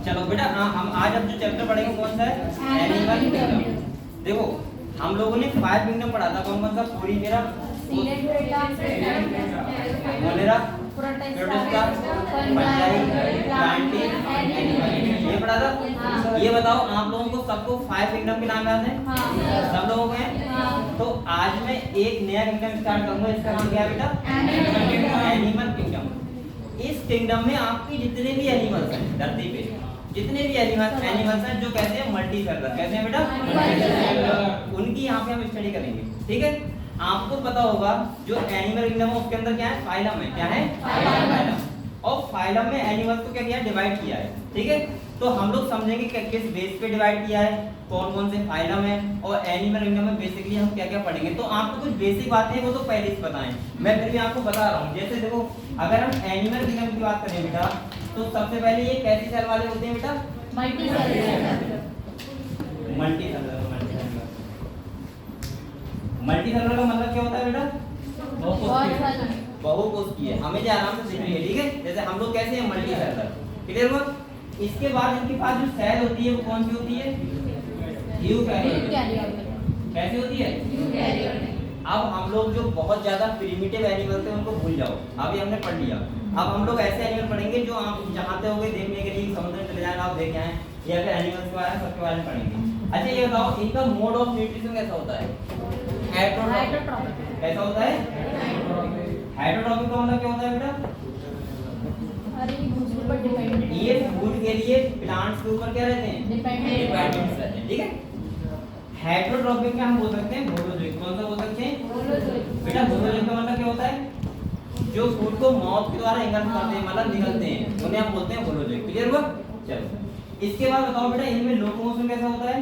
चलो बेटा हम आज अब जो चैप्टर पढ़ेंगे कौन सा है? Animal kingdom. देखो हम लोगों ने 5 किंगडम पढ़ा था। कौन कौन सा? फोरिफेरा, मोलेरा, प्रोटिस्टा, फंजाई, प्लांटी, एनिमल, ये पढ़ा था। ये बताओ आप लोगों को सबको 5 किंगडम के नाम याद है? सब लोगों को है? तो आज मैं एक नया किंगडम स्टार्ट करूंगा। इसका नाम क्या है बेटा? Animal kingdom. इस किंगडम में आपके जितने भी एनिमल्स हैं धरती पे, जितने भी एनिमल्स हैं जो कहते हैं मल्टी सेलुलर, कहते हैं बेटा उनकी यहाँ पे हम स्टडी करेंगे। ठीक है, आपको पता होगा जो एनिमल किंगडम है उसके अंदर क्या है? फाइलम है। क्या है? फाइलम। और फाइलम में एनिमल्स को क्या किया है? डिवाइड किया है। ठीक है, तो हम लोग समझेंगे कि किस बेस पे डिवाइड किया है, कौन कौन से फाइलम है, और एनिमल किंगडम में बेसिकली हम क्या क्या पढ़ेंगे। तो आपको कुछ बेसिक बातें हैं वो तो पहले से पता है, मैं फिर भी आपको बता रहा हूँ। जैसे देखो अगर हम एनिमल किंगडम की बात करें बेटा, तो सबसे पहले ये कैसी सेल वाले होते हैं बेटा? Multi cellular. मल्टी सेलुलर का मतलब क्या होता है बेटा? बहुकोषीय। हमें जो आराम से सीखनी है। ठीक है, जैसे हम लोग कैसे हैं? Multi cellular. क्लियर हुआ? इसके बाद इनके पास जो सेल होती है वो कौन सी होती है? यूकैरियोटिक। कैसी होती है? यूकैरियोटिक। अब हम लोग जो बहुत ज्यादा प्रिमिटिव एनिमल थे उनको भूल जाओ, अभी हमने पढ़ लिया। अब हम लोग ऐसे एनिमल पढ़ेंगे जो आप चाहते होगे देखने के लिए, समुद्र में चले जाएं आप देख आए, या फिर एनिमल्स के बारे में सबके बारे में पढ़ेंगे। अच्छा ये बताओ इनका मोड ऑफ न्यूट्रिशन कैसा होता है? हेटेरोट्रॉपिक। कैसा होता है? हेटेरोट्रॉपिक का मतलब क्या होता है बेटा? ये फूड के लिए प्लांट्स के ऊपर क्या रहते हैं? डिपेंडेंट रहते हैं। ठीक है, हेटेरोट्रॉपिक में हम बोल सकते हैं मोनोजोइक। कौन सा बोल सकते हैं बेटा? मोनोजोइक का मतलब क्या होता है? जो फूड को माउथ के द्वारा इंगल्फ करते हैं, मतलब निगलते हैं, उन्हें हम बोलते हैं मोनोजोइक। क्लियर हुआ? चलो इसके बाद बताओ बेटा इनमें लोकोमोशन कैसा होता है?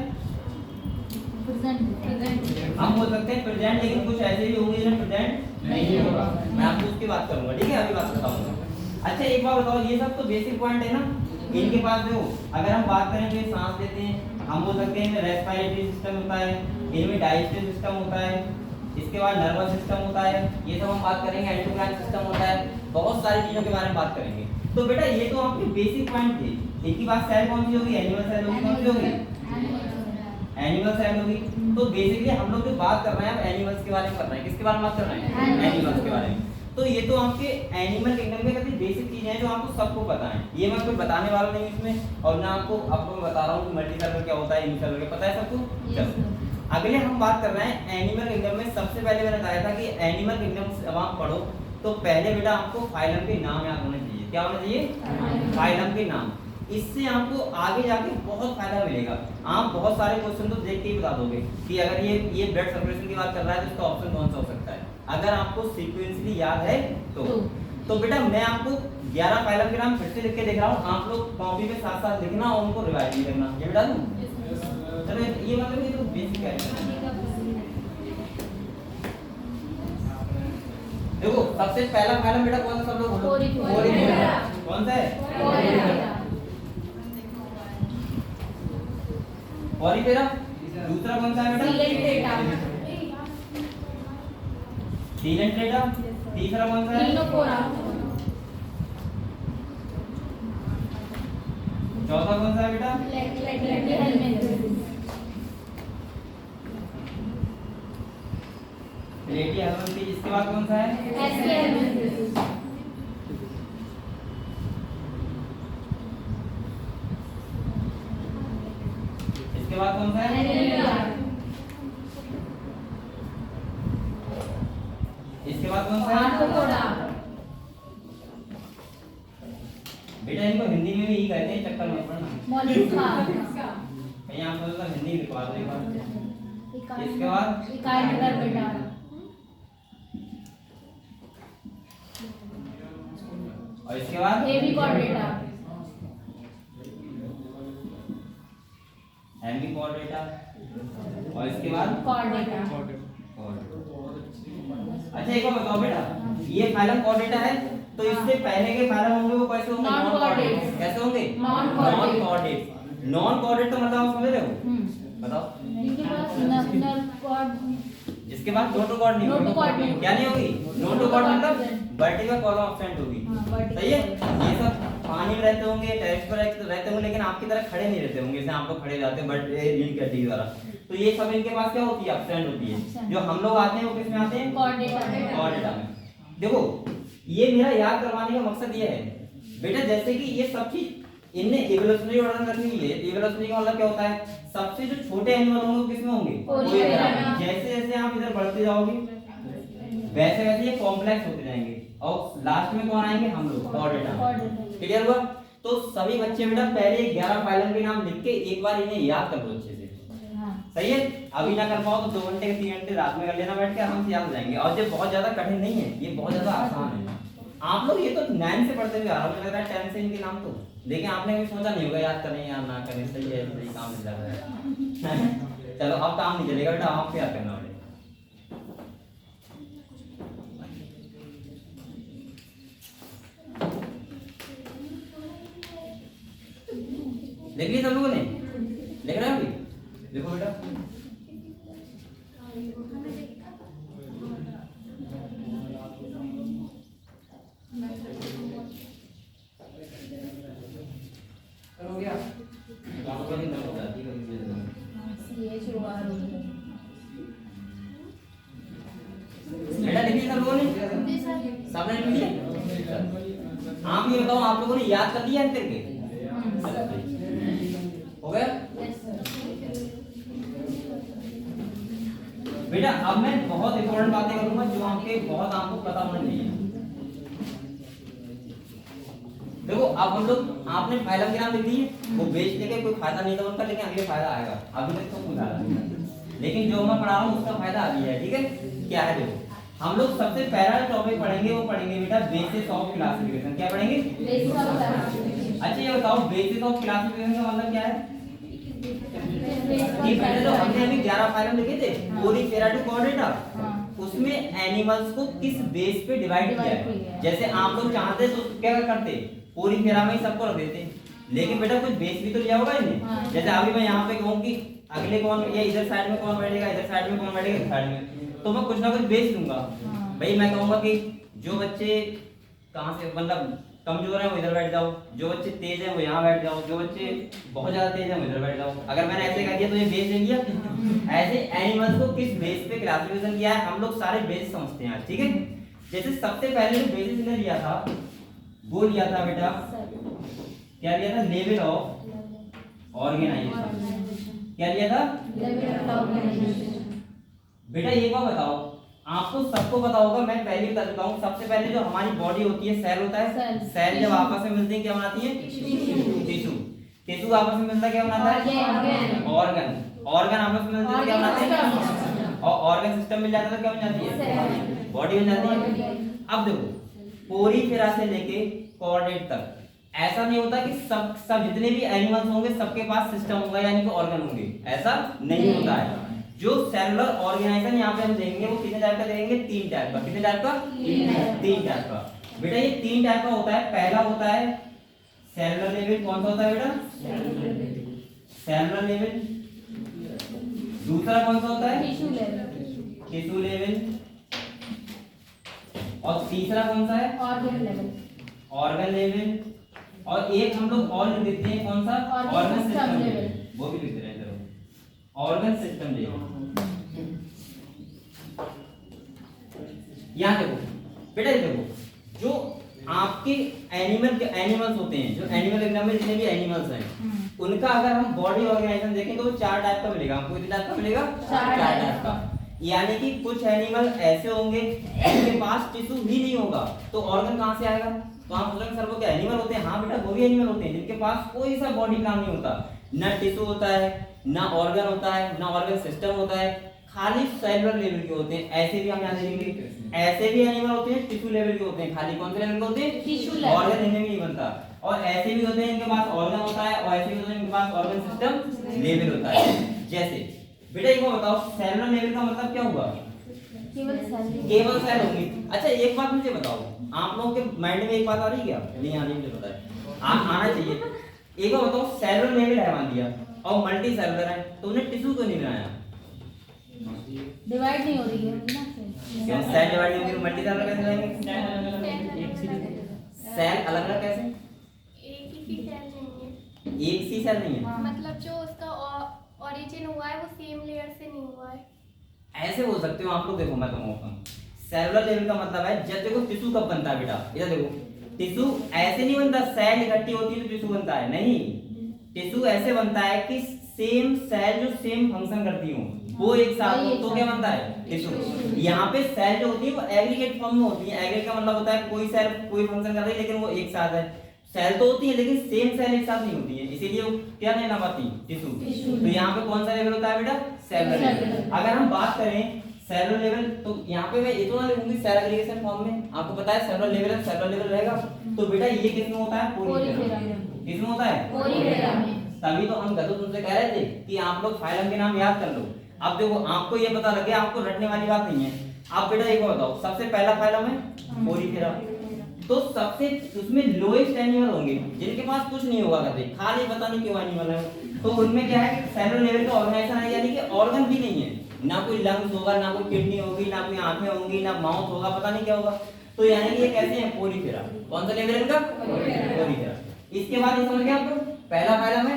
हम बोल सकते हैं प्रेजेंट, लेकिन कुछ ऐसे भी होंगे जिनमें प्रेजेंट नहीं होगा। मैं आपको उसकी बात करूंगा। ठीक है, अभी बात बताऊंगा। अच्छा एक बात बताओ, ये सब तो बेसिक पॉइंट है ना। इनके पास देखो अगर हम बात करें तो ये सांस लेते हैं, हम बोल सकते हैं इनमें रेस्पिरेटरी सिस्टम होता है, इनमें डाइजेस्टिव सिस्टम होता है, इसके बाद नर्वस सिस्टम होता है, ये सब हम बात करेंगे। एंडोक्राइन सिस्टम होता है, बहुत सारी चीजों के बारे में बात करेंगे। तो बेटा ये तो आपके बेसिक पॉइंट थे। इनकी बात सेल कौन सी होगी? एनिमल सेल होगी। कौन सी होगी? एनिमल सेल होगी। तो बेसिकली हम लोग जो बात कर रहे हैं अब एनिमल्स के बारे में कर रहे हैं। किसके बारे में बात कर रहे हैं? एनिमल्स के बारे में। तो ये तो आपके एनिमल किंगडम में काफी बेसिक चीजें हैं जो आपको सबको पता है। ये मैं कोई बताने वाला नहीं इसमें, और ना आपको मैं बता रहा हूँ कि मल्टी सेलुलर क्या होता है, यूनिसेलुलर क्या, पता है सबको। चलो अगले हम बात कर रहे हैं एनिमल किंगडम में। सबसे पहले मैंने बताया था कि एनिमल किंगडम जब आप पढ़ो तो पहले बेटा आपको फाइलम के नाम याद होने चाहिए। क्या होना चाहिए? फाइलम के नाम। इससे आपको आगे जाके बहुत फायदा मिलेगा। आप बहुत सारे क्वेश्चन तो देख के ही बता दोगे कि अगर ये ब्लड सर्कुलेशन की बात कर रहा है तो इसका ऑप्शन कौन सा हो सकता है, अगर आपको सीक्वेंसली याद है तो बेटा मैं आपको 11 फाइलम के नाम फिर से लिख के दिख रहा हूँ। आप लोग कॉपी पे साथ साथ लिखना और उनको रिवाइज भी करना। ये बेटा दूं? चलो ये मतलब ये तो बेसिक है। देखो सबसे पहला फाइलम बेटा कौन सा? सब लोग फोरिफेरा। कौन सा है? फोरिफेरा। दूसरा कौन सा है बेटा? सीलेंट्रेटा। तीसरा कौन सा है? चौथा कौन सा है बेटा? प्लेटिहेल्मिन्थेस। इसके बाद कौन सा है? इसके बाद कौन सा है? इसके बाद कौन सा है? बेटा इनको हिंदी में भी यही कहते हैं, चक्कर मत पड़ना। कहीं आप लोगों का हिंदी लिखवा दो एक बार। इसके बाद और इसके बाद हेमीकॉर्डेटा। और इसके बाद कॉर्डेटा। अच्छा एक बार बताओ बेटा, ये फाइलम कॉर्डेटा है तो इससे पहले के फाइलम होंगे वो कैसे होंगे? Non chordate. कैसे होंगे? Non chordate. नॉन कॉर्डेट तो मतलब आप समझ रहे हो? बताओ। जिसके बाद नोटोकॉर्ड नहीं होगी। क्या नहीं होगी? नोटोकॉर्ड मतलब वर्टिकल कॉलम एब्सेंट होगी। सही है? ये सब पानी में रहते होंगे, टेरेस पर रहते होंगे, लेकिन आपकी तरह खड़े नहीं रहते होंगे, जैसे आप लोग खड़े जाते हैं बट लीड करने के द्वारा। तो ये सब इनके पास क्या होती है, एब्सेंट होती है। जो हम लोग आते हैं वो किस में आते हैं, कोऑर्डिनेटा में। देखो ये मेरा याद करवाने का मकसद ये है बेटा, जैसे कि ये सब चीज इनने इवोल्यूशनरी ऑर्डर में रखी हुई है। इवोल्यूशनरी का मतलब क्या होता है, सबसे जो छोटे एनिमल होंगे वो किसमें होंगे, कोऑर्डिनेटा में। जैसे जैसे आप इधर बढ़ते जाओगे वैसे वैसे ये कॉम्प्लेक्स होते जाएंगे और लास्ट में कौन आएंगे, हम लोग, कोऑर्डिनेटा। क्लियर हुआ? तो सभी बच्चे बेटा पहले 11 फाइलम के नाम लिख के एक बार इन्हें याद कर लो अच्छे से। सही है? अभी ना कर पाओ तो 2 घंटे 3 घंटे रात में कर लेना बैठ के, आराम से याद हो जाएंगे। और ये बहुत ज्यादा कठिन नहीं है, ये बहुत ज्यादा आसान है। आप लोग ये तो 9 से पढ़ते हुए आ रहे हो, मुझे लग रहा है 10 से इनके नाम तो, लेकिन आपने कभी सोचा नहीं होगा याद करें या ना करें। सही है, सही काम मिल जाता है। चलो अब काम नहीं चलेगा बेटा, आपको याद करना पड़ेगा। देख लिया सब लोगों ने? देख रहे हो अभी? देखो बेटा, हो गया? बेटा लिख लिया सब लोगों ने? सबने लिख लिया? आप ये बताओ, आप लोगों ने याद कर लिया करके? हो गया बेटा? अब मैं बहुत इंपॉर्टेंट बातें करूंगा जो आपको पता होना चाहिए। देखो अब हम लोग, आपने फाइलम के नाम लिख दिए, वो बेचने के कोई फायदा नहीं था उनका, लेकिन अगले फायदा आएगा। अभी तक तो कोई फायदा नहीं था, लेकिन जो मैं पढ़ा रहा हूँ उसका फायदा अभी है। ठीक है? क्या है देखो, हम लोग सबसे पहला टॉपिक पढ़ेंगे वो पढ़ेंगे बेटा बेसिस ऑफ क्लासिफिकेशन। क्या पढ़ेंगे? Basis of classification. अच्छा ये बताओ बेसिस ऑफ क्लासिफिकेशन का मतलब क्या है? कि पहले तो हमने अभी 11 फाइलम लिखे थे, पोरीफेरा टू कोऑर्डिनेटा, उसमें एनिमल्स को किस बेस पे डिवाइड किया है। जैसे आप लोग चाहते तो क्या करते, पोरीफेरा में ही सबको रख देते, लेकिन बेटा कुछ बेस भी तो लिया होगा इन्हें। जैसे अभी मैं यहाँ पे कहूँ कि अगले कौन, ये इधर साइड में कौन बैठेगा, इधर साइड में कौन बैठेगा, इधर साइड में, तो मैं कुछ ना कुछ बेस दूंगा। भाई मैं कहूंगा कि जो बच्चे कहाँ से मतलब कमजोर है वो इधर बैठ जाओ, जो बच्चे तेज है वो यहाँ बैठ जाओ, जो बच्चे बहुत ज्यादा तेज है वो इधर बैठ जाओ। अगर मैंने ऐसे कर दिया तो ये बेस ले लिया। ऐसे एनिमल्स को किस बेस पे क्लासिफिकेशन किया है, हम लोग सारे बेस समझते हैं आज। ठीक है? जैसे सबसे पहले जो बेसिस ने लिया था वो लिया था बेटा, क्या लिया था, लेवल ऑफ ऑर्गेनाइजेशन। क्या लिया था? Level of organisation. बेटा एक बार बताओ, आपको सबको पता होगा, मैं पहले बता चुका हूँ, सबसे पहले जो हमारी बॉडी होती है सेल होता है। सेल जब आपस में मिलते हैं क्या बनाती है? टिश्यू। टिश्यू आपस में मिलता क्या बनाता है? ऑर्गन। ऑर्गन आपस में मिलते क्या बनाते हैं? और ऑर्गन सिस्टम मिल जाता है तो क्या बन जाती है? बॉडी बन जाती है। अब देखो पोरीफेरा से लेके कोऑर्डिनेट तक ऐसा नहीं होता कि सब जितने भी एनिमल्स होंगे सबके पास सिस्टम होगा यानी कि ऑर्गन होंगे, ऐसा नहीं होता है। जो सेलुलर ऑर्गेनाइजेशन यहाँ पे हम देखेंगे वो कितने टाइप का देखेंगे? 3 टाइप का। कितने टाइप का? 3 टाइप का। बेटा ये 3 टाइप का होता है। पहला होता है सेलुलर लेवल। कौन सा होता है बेटा? Cellular level. दूसरा कौन सा होता है? Tissue level. और तीसरा कौन सा है? Organ level. Organ level. और एक हम लोग और लिख देते हैं, कौन सा? Organ system level. वो भी लिख दे रहे हैं ऑर्गन सिस्टम लेवल। यहाँ देखो बेटा, देखो जो आपके एनिमल्स होते हैं, जो एनिमल एग्जाम में जितने भी एनिमल्स हैं उनका अगर हम बॉडी ऑर्गेनाइजेशन देखें तो वो 4 टाइप का मिलेगा आपको। कितने टाइप का मिलेगा? 4 टाइप का। यानी कि कुछ एनिमल ऐसे होंगे जिनके पास टिश्यू ही नहीं होगा, तो ऑर्गन कहाँ से आएगा? तो आप सोचेंगे सर वो क्या एनिमल होते हैं? हाँ बेटा वो भी एनिमल होते हैं जिनके पास कोई सा बॉडी प्लान नहीं होता, ना टिश्यू होता है, ना ऑर्गन होता है, ना ऑर्गन सिस्टम होता है, खाली सेलुलर लेवल के होते हैं। ऐसे भी हम यहाँ देखेंगे, ऐसे भी एनिमल होते हैं टिश्यू लेवल के होते हैं। खाली कौन से लेवल के होते हैं? Tissue level. ऑर्गन इनमें भी नहीं बनता। और ऐसे भी होते हैं इनके पास ऑर्गन होता है, और ऐसे भी होते हैं इनके पास ऑर्गन सिस्टम लेवल होता है। जैसे बेटा एक बात बताओ, सेलुलर लेवल का मतलब क्या हुआ? केवल सेल होगी। अच्छा एक बात मुझे बताओ, आप लोगों के माइंड में एक बात आ रही है क्या? नहीं आ रही, मुझे पता है आना चाहिए। एक बार बताओ, सेलुलर लेवल है मान लिया और मल्टी सेलुलर है, तो उन्हें टिश्यू क्यों नहीं बनाया? डिवाइड नहीं हो रही है ना। क्यों सेल डिवाइड नहीं होगी तो मल्टी सेलुलर कैसे बनाएंगे? सेल अलग अलग कैसे? एक सी सेल नहीं है। मतलब जो उसका ओरिजिन हुआ है वो सेम लेयर से नहीं हुआ है। ऐसे बोल सकते हो आप लोग। देखो मैं कहूँ सेलुलर लेवल का मतलब है जब देखो टिश्यू कब बनता है बेटा, इधर देखो टिश्यू ऐसे नहीं बनता सेल इकट्ठी होती है तो टिश्यू बनता है, नहीं। टिश्यू ऐसे बनता है कि सेम सेल जो सेम फंक्शन करती हो वो एक साथ हो तो क्या बनता है टिश्यू। यहाँ पे सेल जो होती है वो एग्रीगेट फॉर्म में होती है। एग्रीगेट का मतलब होता है कोई सेल कोई फंक्शन कर रही है लेकिन वो एक साथ है। सेल तो होती है लेकिन सेम सेल एक साथ नहीं होती है, इसीलिए वो क्या नहीं नाम आती टिश्यू। तो यहाँ पे कौन सा लेवल होता है बेटा, सेलुलर लेवल। अगर हम बात करें सेलुलर लेवल तो यहाँ पे मैं इतना लिखूंगी सेल एग्रीगेशन फॉर्म में। आपको पता है सेलुलर लेवल है, सेलुलर लेवल रहेगा। तो बेटा ये किसमें होता है, पोरीफेरा। किसमें होता है, पोरीफेरा में। तभी तो हम गधो तुमसे कह रहे थे कि आप लोग फाइलम के नाम याद कर लो। अब देखो आपको ये पता लगे, आपको रटने वाली बात नहीं है। आप बेटा एक बताओ, सबसे पहला फाइलम है पोरीफेरा, तो सबसे उसमें लोएस्ट एनिमल होंगे जिनके पास कुछ नहीं होगा, कहते खाली पता नहीं क्यों एनिमल है। तो उनमें क्या है कि सेलुलर लेवल का ऑर्गेनाइजेशन है, यानी कि ऑर्गन भी नहीं है, ना कोई लंग्स होगा, ना कोई किडनी होगी, ना कोई आंखें होंगी, ना माउथ होगा, पता नहीं क्या होगा। तो यानी कि ये कैसे है, पोरीफेरा। कौन सा लेवल है इनका, पोरीफेरा। इसके बाद ये समझ गए आप लोग, पहला फाइलम है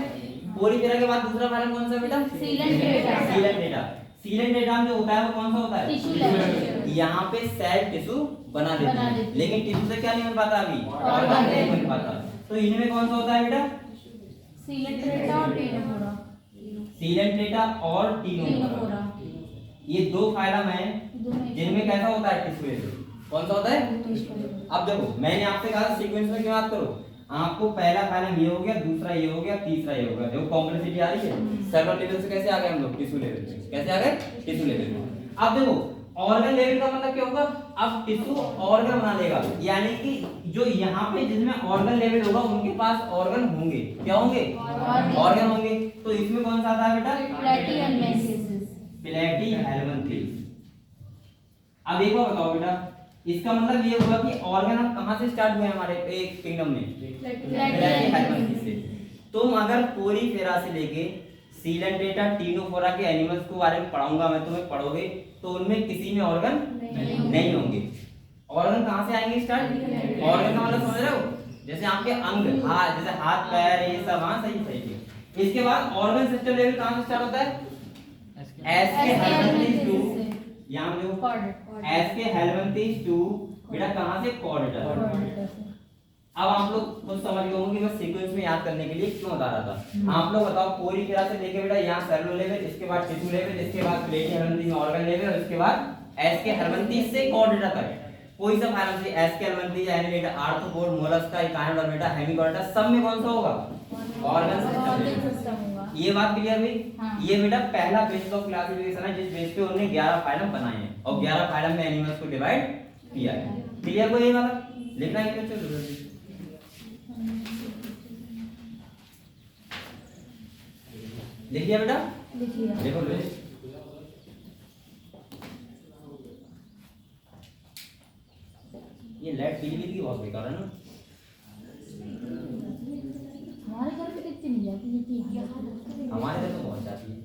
पोरीफेरा के बाद दूसरा फाइलम कौन सा बेटा, सीलेंट्रेटा। सीलेंट्रेटा, सीलेंट्रेटा में जो होता है वो कौन सा होता है, टिश्यू लेवल। यहाँ पे सेल टिश्यू बना देते हैं लेकिन टिश्यू से क्या नहीं बन पाता, अभी ऑर्गन नहीं बन पाता। तो इनमें कौन सा होता है बेटा, सीलेंट्रेटा और टीनोफोरा। सीलेंट्रेटा और टीनोफोरा, ये दो फाइलम हैं जिनमें कैसा होता है टिश्यू लेवल। कौन सा होता है, अब देखो मैंने आपसे कहा सीक्वेंस में क्यों याद करो। आपको पहला फाइलम ये हो गया, दूसरा ये हो गया, तीसरा ये हो गया। देखो कॉम्प्लेक्सिटी आ रही है। सेलुलर लेवल से कैसे आ गए हम लोग टिश्यू लेवल पे, कैसे आ गए टिश्यू लेवल में। अब देखो ऑर्गन लेवल का मतलब क्या होगा, अब टिश्यू ऑर्गन बना लेगा, यानी कि जो यहाँ पे जिसमें ऑर्गन लेवल होगा उनके पास ऑर्गन होंगे। क्या होंगे, ऑर्गन होंगे। तो इसमें कौन सा आता है बेटा, प्लैटीहेल्मिन्थेस। अब एक बार बताओ बेटा, इसका मतलब ये हुआ कि ऑर्गन अब कहां से स्टार्ट हुए हमारे एक किंगडम में, प्लैटीहेल्मिन्थेस से। तुम अगर पोरीफेरा से लेके सीलेंट्रेटा टीनोफोरा के एनिमल्स को बारे में पढ़ाऊंगा मैं, तुम्हें पढ़ोगे तो उनमें किसी में ऑर्गन नहीं होंगे। ऑर्गन कहां से आएंगे स्टार्ट, ऑर्गन का मतलब समझ रहे हो, जैसे आपके अंग, हाथ, जैसे हाथ पैर ये सब, हाँ सही सही है। इसके बाद ऑर्गन सिस्टम लेवल कहां से स्टार्ट होता है, एस के हेल्मिन्थेस टू, यहां देखो एस के हेल्मिन्थेस टू बेटा कहां से, कॉर्डेटा। अब आप लोग कुछ समझ गए होंगे, बस सीक्वेंस में याद करने के लिए क्यों बता रहा था। आप लोग बताओ पोरीफेरा से लेके बेटा यहाँ सेलुलर लेवल, इसके बाद टिश्यू लेवल, इसके बाद प्लैटीहेल्मिन्थेस में ऑर्गन लेवल, और इसके बाद एस के हेल्मिन्थेस से कॉर्डेटा तक। कोई सा फाइलम से एस के हेल्मिन्थेस, एनिमेटा, आर्थ्रोपोड, मोलस्का, इकाइनोडर्मेटा, हेमिकॉर्डेटा, सब में कौन सा होगा, ऑर्गन सिस्टम होगा। ये बात क्लियर हुई। हाँ। ये बेटा पहला बेसिस ऑफ क्लासिफिकेशन है जिस बेस पे उन्होंने 11 फाइलम बनाए हैं और 11 फाइलम में एनिमल्स को डिवाइड किया है। क्लियर को ये वाला लिखना है कि चलो लिखिए बेटा, देखो लो ये लाइट बिजली की बहुत बेकार है ना। हमारे घर पे कितनी नहीं जाती है, हमारे घर तो बहुत जाती है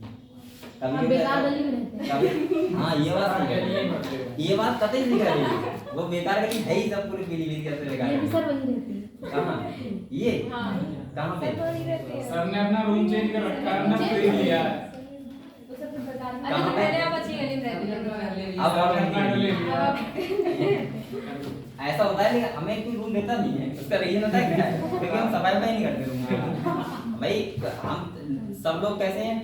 कभी बेकार गली में रहते हैं कभी। हाँ ये बात नहीं कर, ये बात कतई नहीं कर रही, वो बेकार गली है ही, सब पूरी बिजली कैसे बेकार ये भी सर वही रहती है। कहाँ ये, कहाँ पे सर ने अपना रूम चेंज कर रखा है ना, फ्री लिया है। कहाँ पे अब और ऐसा होता है लेकिन हमें कोई रूम देता नहीं है, उसका रीजन होता है क्या है, क्योंकि हम सफाई नहीं करते रूम में। भाई हम सब लोग कैसे हैं,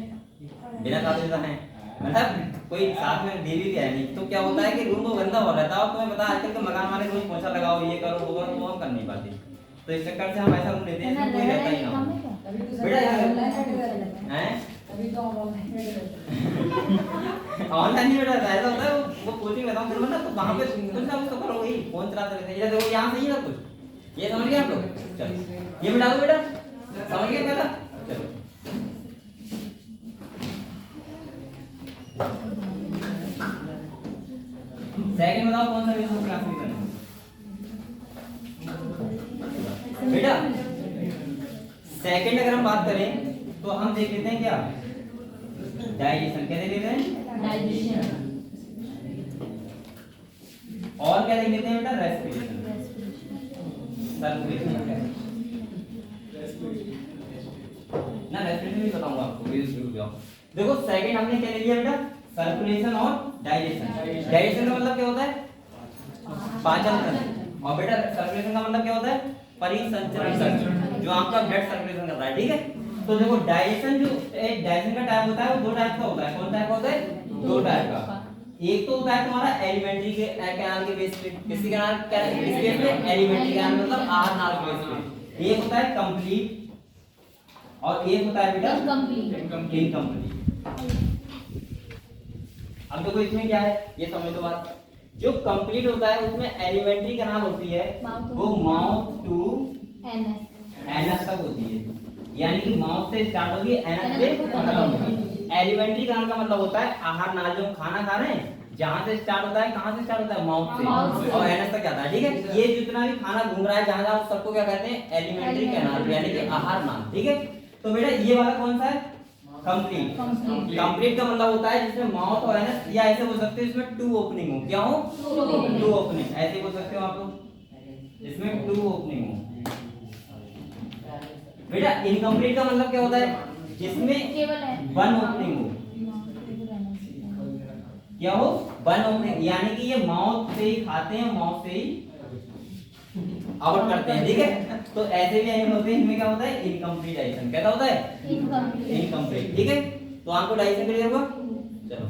बिना साथ हैं, मतलब कोई साथ में देवी भी है नहीं, तो क्या होता है कि रूम को गंदा हो रहता है। और तुम्हें पता है आजकल के मकान वाले रोज पोछा लगाओ, ये करो वो करो, वो हम कर नहीं पाते। तो इस चक्कर से हम ऐसा रूम लेते हैं कोई रहता ही ना बेटा हैं। ऑनलाइन ही बेटा ऐसा होता है, वो कोचिंग लेता हूँ फिर मतलब, तो वहाँ पे कुछ ना कुछ तो करो, वही फोन चलाते रहते हैं। ये देखो यहाँ से ही ना कुछ, ये समझ गए आप लोग, चलो ये बिठा दो बेटा, समझ गए पहला, चलो सेकंड बताओ कौन सा बेसिस क्लासिफिकेशन है बेटा। सेकंड अगर हम बात करें तो हम देख लेते हैं क्या, डाइजेशन, क्या देख लेते हैं, डाइजेशन, और क्या देख लेते हैं बेटा, रेस्पिरेशन, सर्कुलेशन, भी बताऊंगा आपको, रुक जाओ। देखो सेकंड हमने क्या ले लिया बेटा, सर्कुलेशन और डाइजेशन। डाइजेशन का मतलब क्या होता है, पाचन तंत्र, और बेटा सर्कुलेशन का मतलब क्या होता है, परिसंचरण, जो आपका ब्लड सर्कुलेशन करता है, ठीक है। तो देखो डाइजेशन डाइजेशन का टाइप होता है वो दो टाइप का होता है। कौन टाइप का होता है, दो टाइप का। एक तो होता है तुम्हारा एलिमेंट्री के कैनाल के बेस पे, किसी कैनाल किस बेस पे, एलिमेंट्री कैनाल मतलब आहार नाल के बेस पे। एक होता है कंप्लीट और एक होता है बेटा इनकम्प्लीट। अब देखो इसमें क्या है ये समझ लो बात। जो कंप्लीट होता है उसमें एलिमेंट्री कैनाल होती है वो माउथ टू एनस तक होती है, यानी कि माउथ से स्टार्ट होगी एनस पे खत्म होगी। एलिमेंट्री कैनाल का मतलब होता है आहार नाल, जो खाना खा रहे हैं जहां से स्टार्ट होता है, कहां से स्टार्ट होता है, माउथ से और एनस तक जाता है, ठीक है। ये जितना भी खाना घूम रहा है जहां जहां, सबको क्या कहते हैं, एलिमेंट्री कैनाल, यानी कि आहार नाल, ठीक है। तो बेटा ये वाला कौन सा है, कंप्लीट। कंप्लीट का मतलब होता है जिसमें माउथ और एनस, या ऐसे बोल सकते हो इसमें टू ओपनिंग हो, क्या हो, टू ओपनिंग, ऐसे बोल सकते हो आप लोग, इसमें टू ओपनिंग हो। बेटा इनकम्प्लीट का मतलब क्या होता है, जिसमें वन ओपनिंग हो, क्या हो, वन ओपनिंग, यानी कि ये माउथ से ही खाते हैं, माउथ से ही आउट करते हैं, ठीक है। तो ऐसे भी एनिमल होते हैं इनमें क्या होता है, इनकम्प्लीट डाइजेशन। कैसा होता है, इनकम्प्लीट, ठीक है। तो आपको डाइजेशन क्लियर हुआ, चलो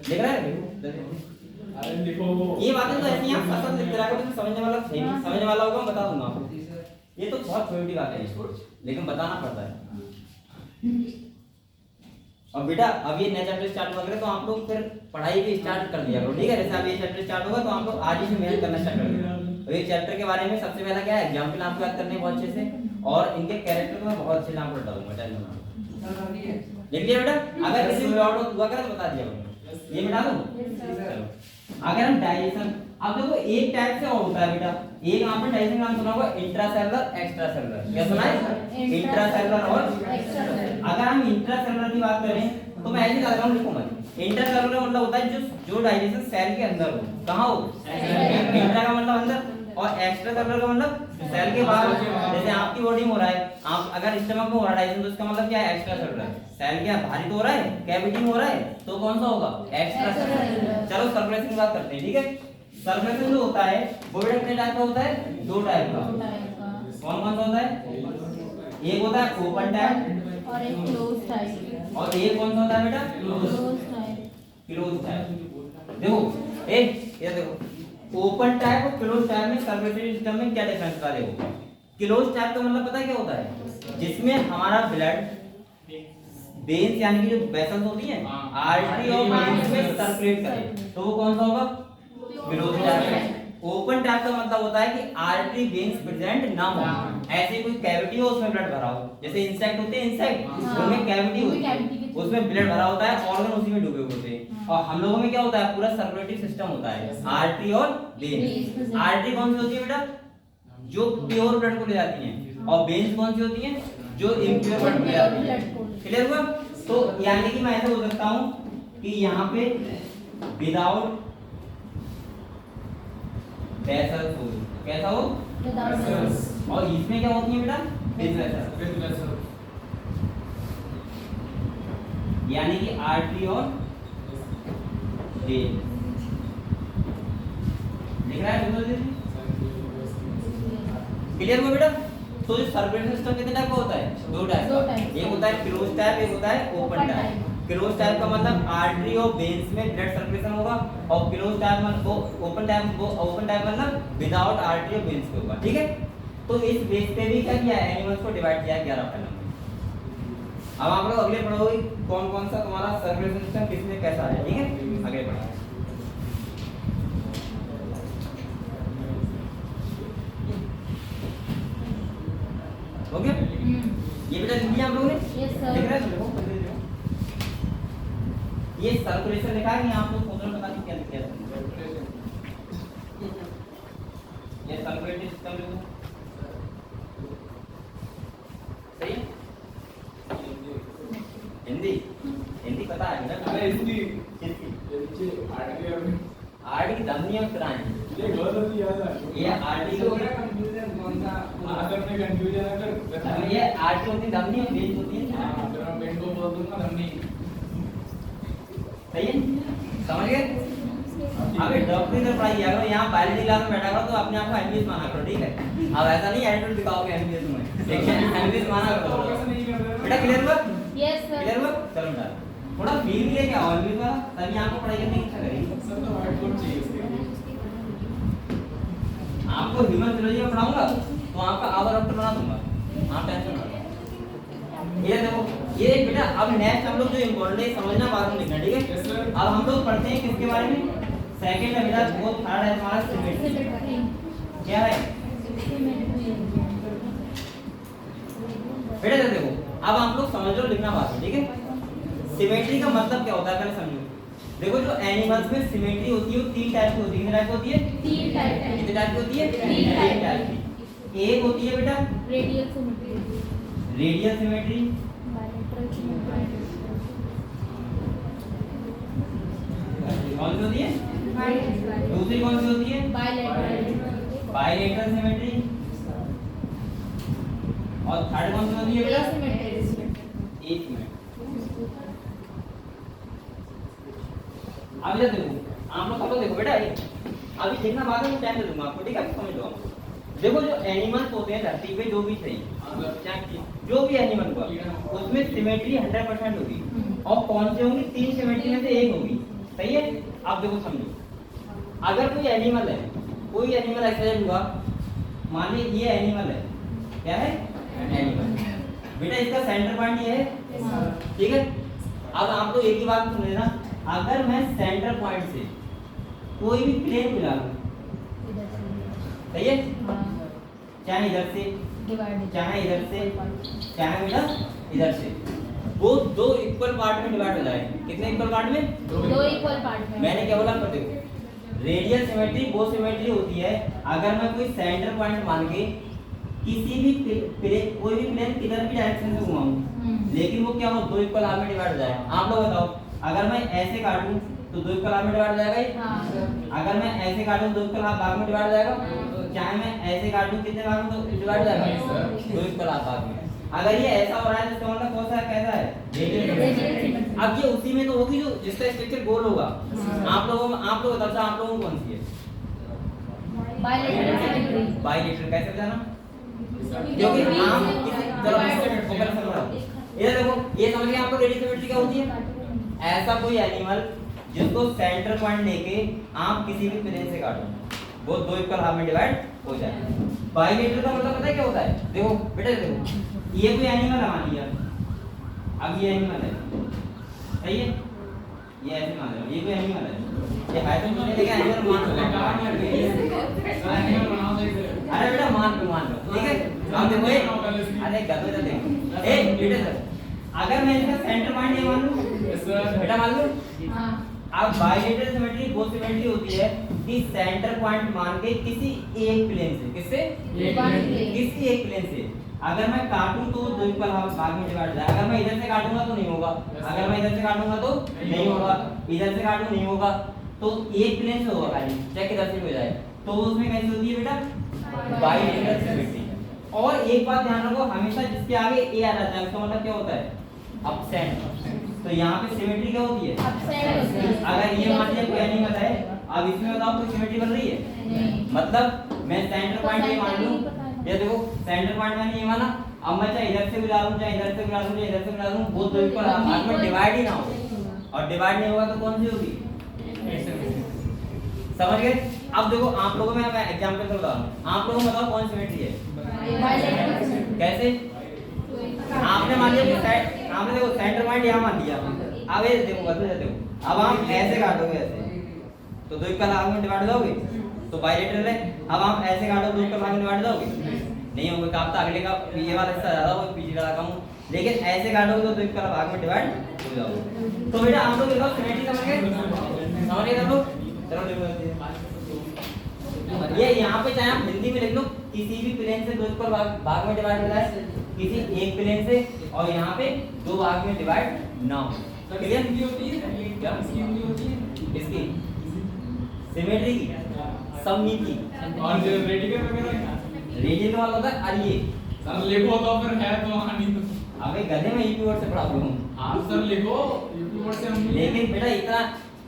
देख रहे हैं। अरे देखो ये बातें तो ऐसी हैं, आप सतत लिखते रहोगे तो समझने वाला है, समझने वाला होगा, मैं बता दूंगा आपको। ये तो बहुत छोटी बातें हैं लेकिन बताना पड़ता है। और बेटा अब ये नया चैप्टर स्टार्ट हो गया तो आप लोग फिर पढ़ाई भी स्टार्ट कर दिया करो, ठीक है। जैसे अब ये चैप्टर स्टार्ट होगा तो आप लोग आज ही से मेहनत करना स्टार्ट कर देना। तो ये चैप्टर के बारे में सबसे पहला क्या है, एग्जाम्पल आपको याद करने बहुत अच्छे से, और इनके कैरेक्टर को मैं बहुत अच्छे से आपको बताऊंगा, टेंशन मत लो। लिख लिया बेटा, अगर किसी को डाउट हुआ करे तो बता दिया करो। ये मिटा दो। अगर हम डाइजेशन, अब देखो एक टाइप से और होता है बेटा, एक आपने डाइजेशन नाम सुना होगा, इंट्रासेलुलर एक्स्ट्रासेलुलर। क्या सुना है, इंट्रासेलुलर और एक्स्ट्रासेलुलर। अगर हम इंट्रासेलुलर की बात करें तो मैं ऐसे बता रहा हूं, लिखो मत। इंट्रासेलुलर मतलब होता है जो डाइजेशन सेल के अंदर हो, कहां हो, इंट्रा का मतलब अंदर, और एक्स्ट्रासेलुलर का मतलब सेल के बाहर। जैसे आपकी बॉडी में हो रहा है, आप अगर स्टमक में हो रहा है डाइजेशन तो इसका मतलब क्या है, एक्स्ट्रासेलुलर। सेल क्या भारी तो हो रहा है, कैविटी में हो रहा है, तो कौन सा होगा, एक्स्ट्रासेलुलर। चलो सर्कुलेशन की बात करते हैं, ठीक है। सर्कुलेशन जो होता है वो बेटा कितने टाइप का होता है, दो टाइप का। कौन कौन सा होता है, एक होता है ओपन टाइप और एक क्लोज टाइप, और एक कौन सा होता है बेटा, क्लोज टाइप। देखो ये देखो ओपन टाइप और क्लोज टाइप में सर्कुलेटरी सिस्टम में क्या डिफरेंस होता है। देखो क्लोज टाइप का मतलब पता है क्या होता है, जिसमें हमारा ब्लड वेन्स यानी कि जो वेसल्स होती हैं आर्टरी और वेन्स में सर्कुलेट करे, तो वो कौन सा होगा, क्लोज टाइप। ओपन टाइप का मतलब होता है कि आर्टरी वेन्स प्रेजेंट ना हो, ऐसे कोई कैविटी हो उसमें ब्लड भरा हो, जैसे इंसेक्ट होते हैं, इंसेक्ट उनमें कैविटी होती है, उसमें ब्लड भरा होता है, ऑर्गन उसी में डूबे होते हैं। और हम लोगों में क्या होता है, पूरा सर्कुलेटरी सिस्टम होता है, आर्टरी और वेन्स। आर्टरी कौन सी होती है बेटा, जो प्योर ब्लड को ले जाती हैं, और वेन्स कौन सी होती हैं, जो इम्प्योर ब्लड को ले जाती हैं। क्लियर हुआ। तो यानी कि मैं ऐसे बोल सकता हूं कि यहाँ पे विदाउट वेसल्स हो, कैसा हो, और इसमें क्या होती है बेटा, विद वेसल, यानी कि आर्टरी और वेन। लिख रहा है क्लियर हुआ बेटा। तो जो सर्कुलेटरी सिस्टम कितने टाइप का होता है, दो टाइप का, एक होता है क्लोज टाइप, एक होता है ओपन टाइप। क्लोज टाइप का मतलब आर्टरी और वेन्स में ब्लड सर्कुलेशन होगा, और क्लोज टाइप मतलब ओपन टाइप मतलब विदाउट आर्टरी और वेन्स के होगा, ठीक है। तो इस बेस पे भी क्या किया है, एनिमल्स को डिवाइड किया है 11 पैनल में। अब आप लोग अगले पढ़ोगे कौन कौन सा तुम्हारा सर्कुलेशन सिस्टम किसमें कैसा है, ठीक है। आगे बढ़ो, ओके। ये बेटा लिख लिया हम लोगों ने, लिख रहे हैं, ये सर्कुलेशन लिखा है, आप लोग सोच रहे हो पता नहीं क्या लिख दिया, ये सर्कुलेटरी सिस्टम लिखो, सही है। हिंदी पता है ना, अरे हिंदी आर्ट की धमनियां कराएं, ये बहुत याद है, ये आर्ट की कंफ्यूजन कौन सा अगर मैं कंफ्यूजन अगर ये आर्ट होती है धमनी और बेंच होती है। हां तो मैं बेंच को बोल दूंगा धमनी। सही है, समझ गए? अबे डॉक्टर इधर पढ़ाई अगर यहाँ बायोलॉजी क्लास में बैठा करो तो अपने आप को एमबीएस माना करो, ठीक है? अब ऐसा नहीं एटीट्यूड दिखाओगे एमबीएस में, लेकिन एमबीएस माना करो। बेटा क्लियर हुआ? Yes sir. क्लियर हुआ? चलो बेटा थोड़ा फील भी लेके आओ एमबीएस वाला, तभी आपको पढ़ाई करने की इच्छा करेगी। सर तो व्हाइट बोर्ड चाहिए इसके लिए। आपको ह्यूमन फिलोसफी में पढ़ाऊंगा तो आपका आवर डॉक्टर बना दूंगा, आप टेंशन मत लो। ये देखो ये बेटा अब नेक्स्ट हम लोग जो इम्पोर्टेंट है समझना बाद में लिखना, ठीक है? Yes, sir. अब हम लोग पढ़ते हैं किसके बारे में? सेकंड है बेटा वो थर्ड है हमारा सिमेट्री। क्या है बेटा? देखो अब आप लोग समझ लो, लिखना बाद में, ठीक है? सिमेट्री का मतलब क्या होता है पहले समझो। देखो जो एनिमल्स में सिमेट्री होती है वो तीन टाइप की होती है। कितने टाइप की होती है? 3 टाइप है। कितने टाइप की होती है? तीन टाइप की। एक होती है बेटा radial symmetry, radial symmetry, bilateral symmetry, कौन सी होती है? दूसरी कौन सी होती है? बायलैटरल, बायलैटरल सिमेट्री, और थर्ड कौन सी होती है बेटा? एसिमेट्री। एक मिनट अभी देखो आप लोग सब लोग देखो बेटा, अभी देखना बाद में टाइम दे दूंगा आपको, ठीक है? अभी समझ लो आप। देखो जो एनिमल्स होते हैं धरती पे जो भी सही जो भी एनिमल हुआ उसमें सिमेट्री 100% होगी, और कौन से होंगी? तीन सिमेट्री में से एक होगी, सही है? आप देखो समझो, अगर कोई एनिमल है, कोई एनिमल एक्सरसाइज हुआ, मान लीजिए ये एनिमल है, क्या है? एनिमल। बेटा इसका सेंटर पॉइंट ये है, ठीक है? अब आप लोग एक ही बात सुन लेना, अगर मैं सेंटर पॉइंट से कोई भी प्लेन मिला लूं, सही है? चाहे इधर से, चाहे इधर से, चाहे बेटा इधर से, वो दो इक्वल पार्ट में डिवाइड हो जाए। कितने इक्वल पार्ट में? 2 इक्वल पार्ट में। मैंने क्या बोला? पर देखो रेडियल सिमेट्री वो सिमेट्री होती है अगर मैं कोई सेंटर पॉइंट मान के किसी भी कोई भी प्लेन किधर भी डायरेक्शन से घुमाऊं, लेकिन वो क्या हो? दो इक्वल हाफ में डिवाइड हो जाए। आप लोग बताओ, अगर मैं ऐसे काटूं तो दो इक्वल हाफ में डिवाइड हो जाएगा ये? हाँ। अगर मैं ऐसे काटूं दो इक्वल हाफ भाग में डिवाइड हो जाएगा? चाहे मैं ऐसे काटूं कितने भाग में डिवाइड हो जाएगा? दो इक्वल हाफ भाग में। अगर ये ऐसा हो रहा है तो इसका मतलब कौन सा है? कैसा है? Radial symmetry. अब ये उसी में तो होगी जो जिसका स्ट्रक्चर गोल होगा। आप लोग बताओ आप लोगों को कौन सी है? Bilateral symmetry. बायलैटरल कैसे बताना? क्योंकि हम चलो फोकस करो, ये देखो ये समझ गए आप लोग रेडियल सिमेट्री क्या होती है? ऐसा कोई एनिमल जिसको सेंटर पॉइंट लेके आप किसी भी प्लेन से काटो वो दो इक्वल हाफ में डिवाइड हो जाए। बायलैटरल का मतलब पता है क्या होता है? देखो बेटा देखो ये कोई एनिमल है मान लिया, अब ये एनिमल है, सही है? ये ऐसे मान लो ये कोई एनिमल है, ये है तो नहीं लेकिन एनिमल मान लो। अरे बेटा मान लो, ठीक है? अब देखो अरे गधे गधे ए बेटा सर अगर मैं इसका सेंटर पॉइंट ये मान लूं बेटा मान लो। हाँ। अब बायलैटरल सिमेट्री वो सिमेट्री होती है कि सेंटर पॉइंट मान के किसी एक प्लेन से, किससे? किसी एक प्लेन से अगर मैं काटूं तो दो इक्वल हाफ भाग में डिवाइड हो जाए। अगर मैं इधर से काटूंगा तो नहीं होगा, अगर मैं इधर से काटूंगा तो नहीं होगा, इधर से काटूं नहीं होगा, तो एक प्लेन से होगा खाली, चाहे किधर से भी हो जाए। तो उसमें कैसी होती है बेटा? Bilateral symmetry. और एक बात ध्यान रखो, हमेशा जिसके आगे ए आ जाता है उसका मतलब क्या होता है? अपसेंट। तो यहाँ पे सिमेट्री क्या होती है? अगर ये मान लिया कोई एनिमल है, अब इसमें बताओ कोई सिमेट्री बन रही है? मतलब मैं सेंटर पॉइंट ये मान लूं, ये देखो सेंटर पॉइंट मैंने ये माना, अब मैं चाहे इधर से भी ला लूं, चाहे इधर से भी ला लूं, चाहे इधर से भी ला लूं, वो दो इक्वल हाफ में डिवाइड ही ना हो, और डिवाइड नहीं होगा तो कौन सी होगी? समझ गए? अब देखो आप लोगों में मैं एग्जांपल से बता रहा हूं, आप लोगों को बताओ कौन सिमेट्री है? कैसे? आपने मान लिया आपने देखो सेंटर पॉइंट यहाँ मान लिया, अब ये देखो देखो अब आप ऐसे काटोगे ऐसे तो दो इक्वल हाफ में डिवाइड हो जाओगे, तो बायलैटरल है। अब आप ऐसे काटो दो इक्वल भाग में डिवाइड हो जाओगे? नहीं होगा, काम तो अगले का ये वाला हिस्सा ज्यादा होगा, पीछे का कम हो, लेकिन ऐसे काटोगे तो दो इक्वल भाग में डिवाइड हो जाओगे। तो बेटा आप लोग लिखो सिमेट्री समझ गए? समझ गए सब लोग? चलो लिखो ये यहाँ पे चाहे आप हिंदी में लिख लो, किसी भी प्लेन से दो इक्वल भाग में डिवाइड हो जाए, किसी एक प्लेन से, और यहाँ पे दो भाग में डिवाइड ना हो। क्लियर? होती है क्या इसकी होती है? इसकी सिमेट्री की सममिति और जो रेडिकल वगैरह रेडियल का मतलब होता है अरे सर लिखो तो फिर है तो वहाँ नहीं तो अबे गधे में ईपी वर्ड से पढ़ा हूँ हाँ सर लिखो यूट्यूब पर से हम लेकिन बेटा इतना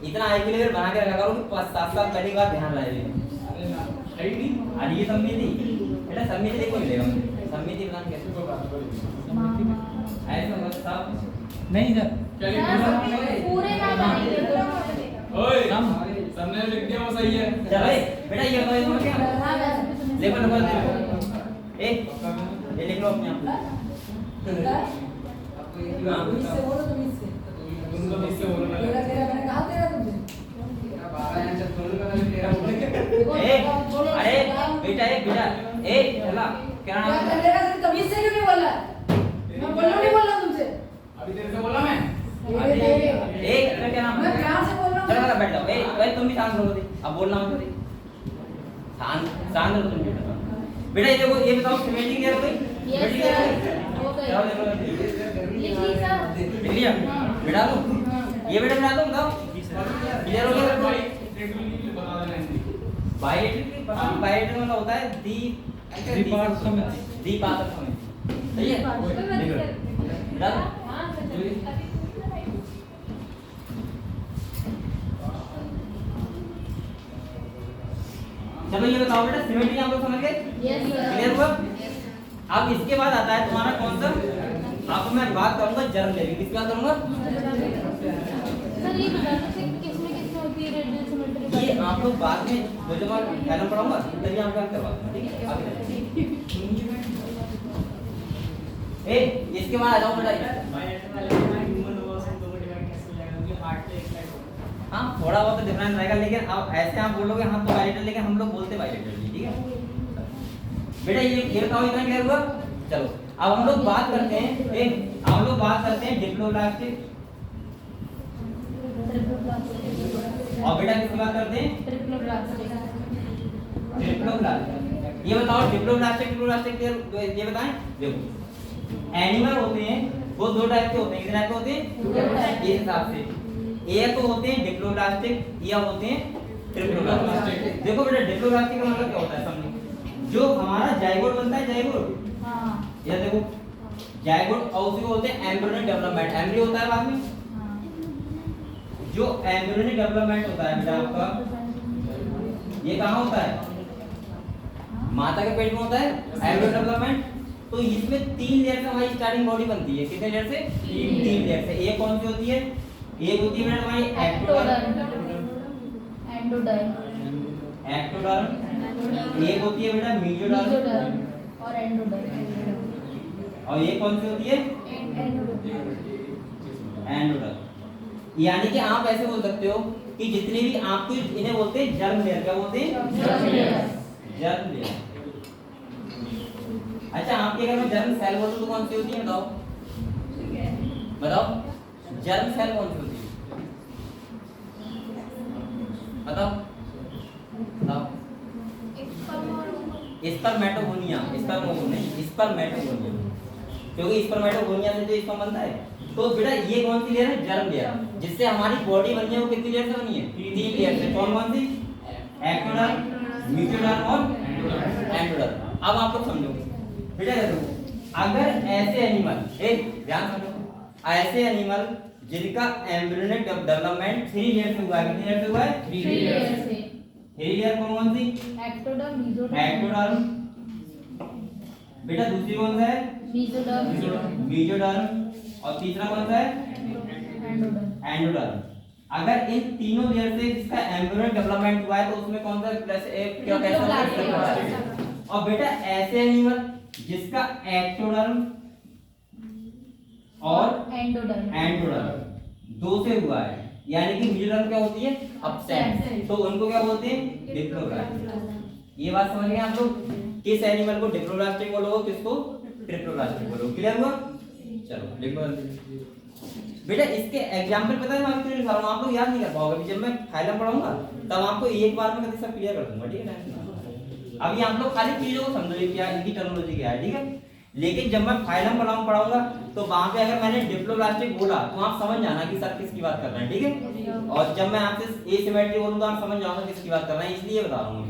इतना आईक्यू लेवल बना के रखा करो कि 5-7 साल पहले का ध्यान रहे अरे ना है ही नहीं और ये सममिति बेटा सममिति देखो मिलेगा सममिति बनाना कैसे इसको बात करो ऐसे बस साहब नहीं सर क्या लिखा सर, है पूरे ना बनेंगे ओए सर ने लिख दिया वो सही है चल भाई बेटा ये बताओ इसमें क्या लिखो लिखो ए ये लिख लो अपने आप तुम तो इससे बोलना है ए अरे बेटा ए चला क्या नाम है अभी तेरे से बोला मैं ए तेरा क्या नाम है चलो चलो बैठ जाओ ए भाई तुम भी शांत रहो दे अब बोलना मत दे शांत शांत रहो तुम बेटा ये देखो ये बताओ सिमेट्री क्या हो गई Yes, सिमेट्री क्या sir. हो हो गई गई। चलो देखो लिख ली सर लिख लिया बेटा दो ये बेटा बना दो बताओ क्लियर हो गया भाई लिटरली बता देना है बायोमेट्रिक बायोमेट्रिक मतलब होता है द्विपाद समिति। द्विपादक समिति सही है लिख लो बेटा दो चलो ये बताओ बेटा सिमेट्री आप लोग समझ गए यस क्लियर हुआ अब इसके बाद आता है तुम्हारा कौन सा आपको मैं बात करूंगा जर्म लेवल किसकी बात करूंगा सर ये बता सकते हैं किसमें होती है रेडियल सिमेट्री ये आप लोग बाद में जब मैं फैलम पढ़ाऊंगा तभी आप बात करवा दूंगा ठीक है आगे चलिए। ए इसके बाद आ जाओ बेटा हाँ थोड़ा बहुत डिफरेंस रहेगा लेकिन अब ऐसे आप बोलोगे हाँ तो बायोलेटर लेकिन हम लोग बोलते बायोलेटर ठीक है बेटा ये बताओ इतना क्लियर हुआ चलो अब हम लोग बात करते हैं हम लोग बात करते हैं डिप्लोब्लास्टिक और बेटा किसकी बात करते हैं डिप्लोब्लास्टिक ये बताओ डिप्लोब्लास्टिक ये बताएं देखो एनिमल होते हैं वो दो टाइप के होते हैं कितने टाइप के होते हैं इस हिसाब से एक तो होते हैं डिप्लोब्लास्टिक या होते हैं ट्रिप्लोब्लास्टिक देखो बेटा डिप्लोब्लास्टिक का मतलब क्या होता है समझो जो हमारा जाइगोट बनता है जाइगोट हां ये देखो जाइगोट और उसी को बोलते हैं एम्ब्रियोनिक डेवलपमेंट एम्ब्रियो होता है बाद में जो एम्ब्रियोनिक डेवलपमेंट होता है बेटा आपका ये कहाँ होता है माता के पेट में होता है एम्ब्रियो डेवलपमेंट तो इसमें 3 लेयर से हमारी स्टार्टिंग बॉडी बनती है कितने लेयर से 3 लेयर से एक कौन सी होती है एक होती है बेटा हमारी एक्टोडर्म एक्टोडर्म एक होती है बेटा मेसोडर्म और एंडोडर्म और ये कौन सी होती है एंडोडर्म यानी कि आप ऐसे बोल सकते हो कि जितने भी आपको इन्हें बोलते हैं जर्म लेयर क्या बोलते हैं जर्म लेयर अच्छा आपके घर में जर्म सेल बोलते तो कौन सी होती है बताओ बताओ जर्म सेल कौन सी होती है बताओ बताओ स्पर्मेटोगोनिया नहीं स्पर्मेटोगोनिया क्योंकि स्पर्मेटोगोनिया से जो स्पर्म बनता है तो बेटा ये कौन सी लेयर है जर्म लेयर जिससे हमारी बॉडी बनी है वो कितनी लेयर से बनी है 3 लेयर से कौन कौन सी एक्टोडर्म मेसोडर्म और एंडोडर्म अब आप लोग समझोगे बेटा देखो अगर ऐसे एनिमल एक ध्यान समझो ऐसे एनिमल जिनका एम्ब्रियोनिक डेवलपमेंट 3 लेयर से हुआ है कितनी लेयर से हुआ है 3 लेयर कौन सी एक्टोडर्म एक्टोडर्म बेटा दूसरी कौन सा है मेसोडर्म और तीसरा कौन सा है एंडोडर्म अगर इन तीनों लेयर से जिसका एम्ब्रियोनिक डेवलपमेंट हुआ है तो उसमें कौन सा प्लस क्या कैसा और बेटा ऐसे एनिमल जिसका एक्टोडर्म और एंडोडर्म दो से हुआ है यानी कि मेसोडर्म क्या होती है एब्सेंट तो उनको क्या बोलते हैं डिप्लोब्लास्टिक ये बात समझ गए आप लोग किस एनिमल को डिप्लोब्लास्टिक बोलोगे किसको ट्रिप्लोब्लास्टिक बोलोगे क्लियर हुआ चलो लिखो बेटा इसके एग्जांपल पता है मैं आपको लिखा रहा हूं आप लोग याद नहीं कर पाओगे जब मैं फाइलम पढ़ाऊंगा तब आपको एक बार में सब क्लियर कर दूंगा ठीक है अभी आप लोग खाली चीजों को समझो क्या इनकी टर्मिनोलॉजी क्या है ठीक है लेकिन जब मैं फाइलम पढ़ाऊंगा तो वहां पे अगर मैंने डिप्लोब्लास्टिक बोला तो आप समझ जाना कि सर किसकी बात कर रहे हैं ठीक है और जब मैं आपसे एसिमेट्री बोलूं तो आप समझ जाओगे किसकी बात कर रहे हैं इसलिए बता रहा हूं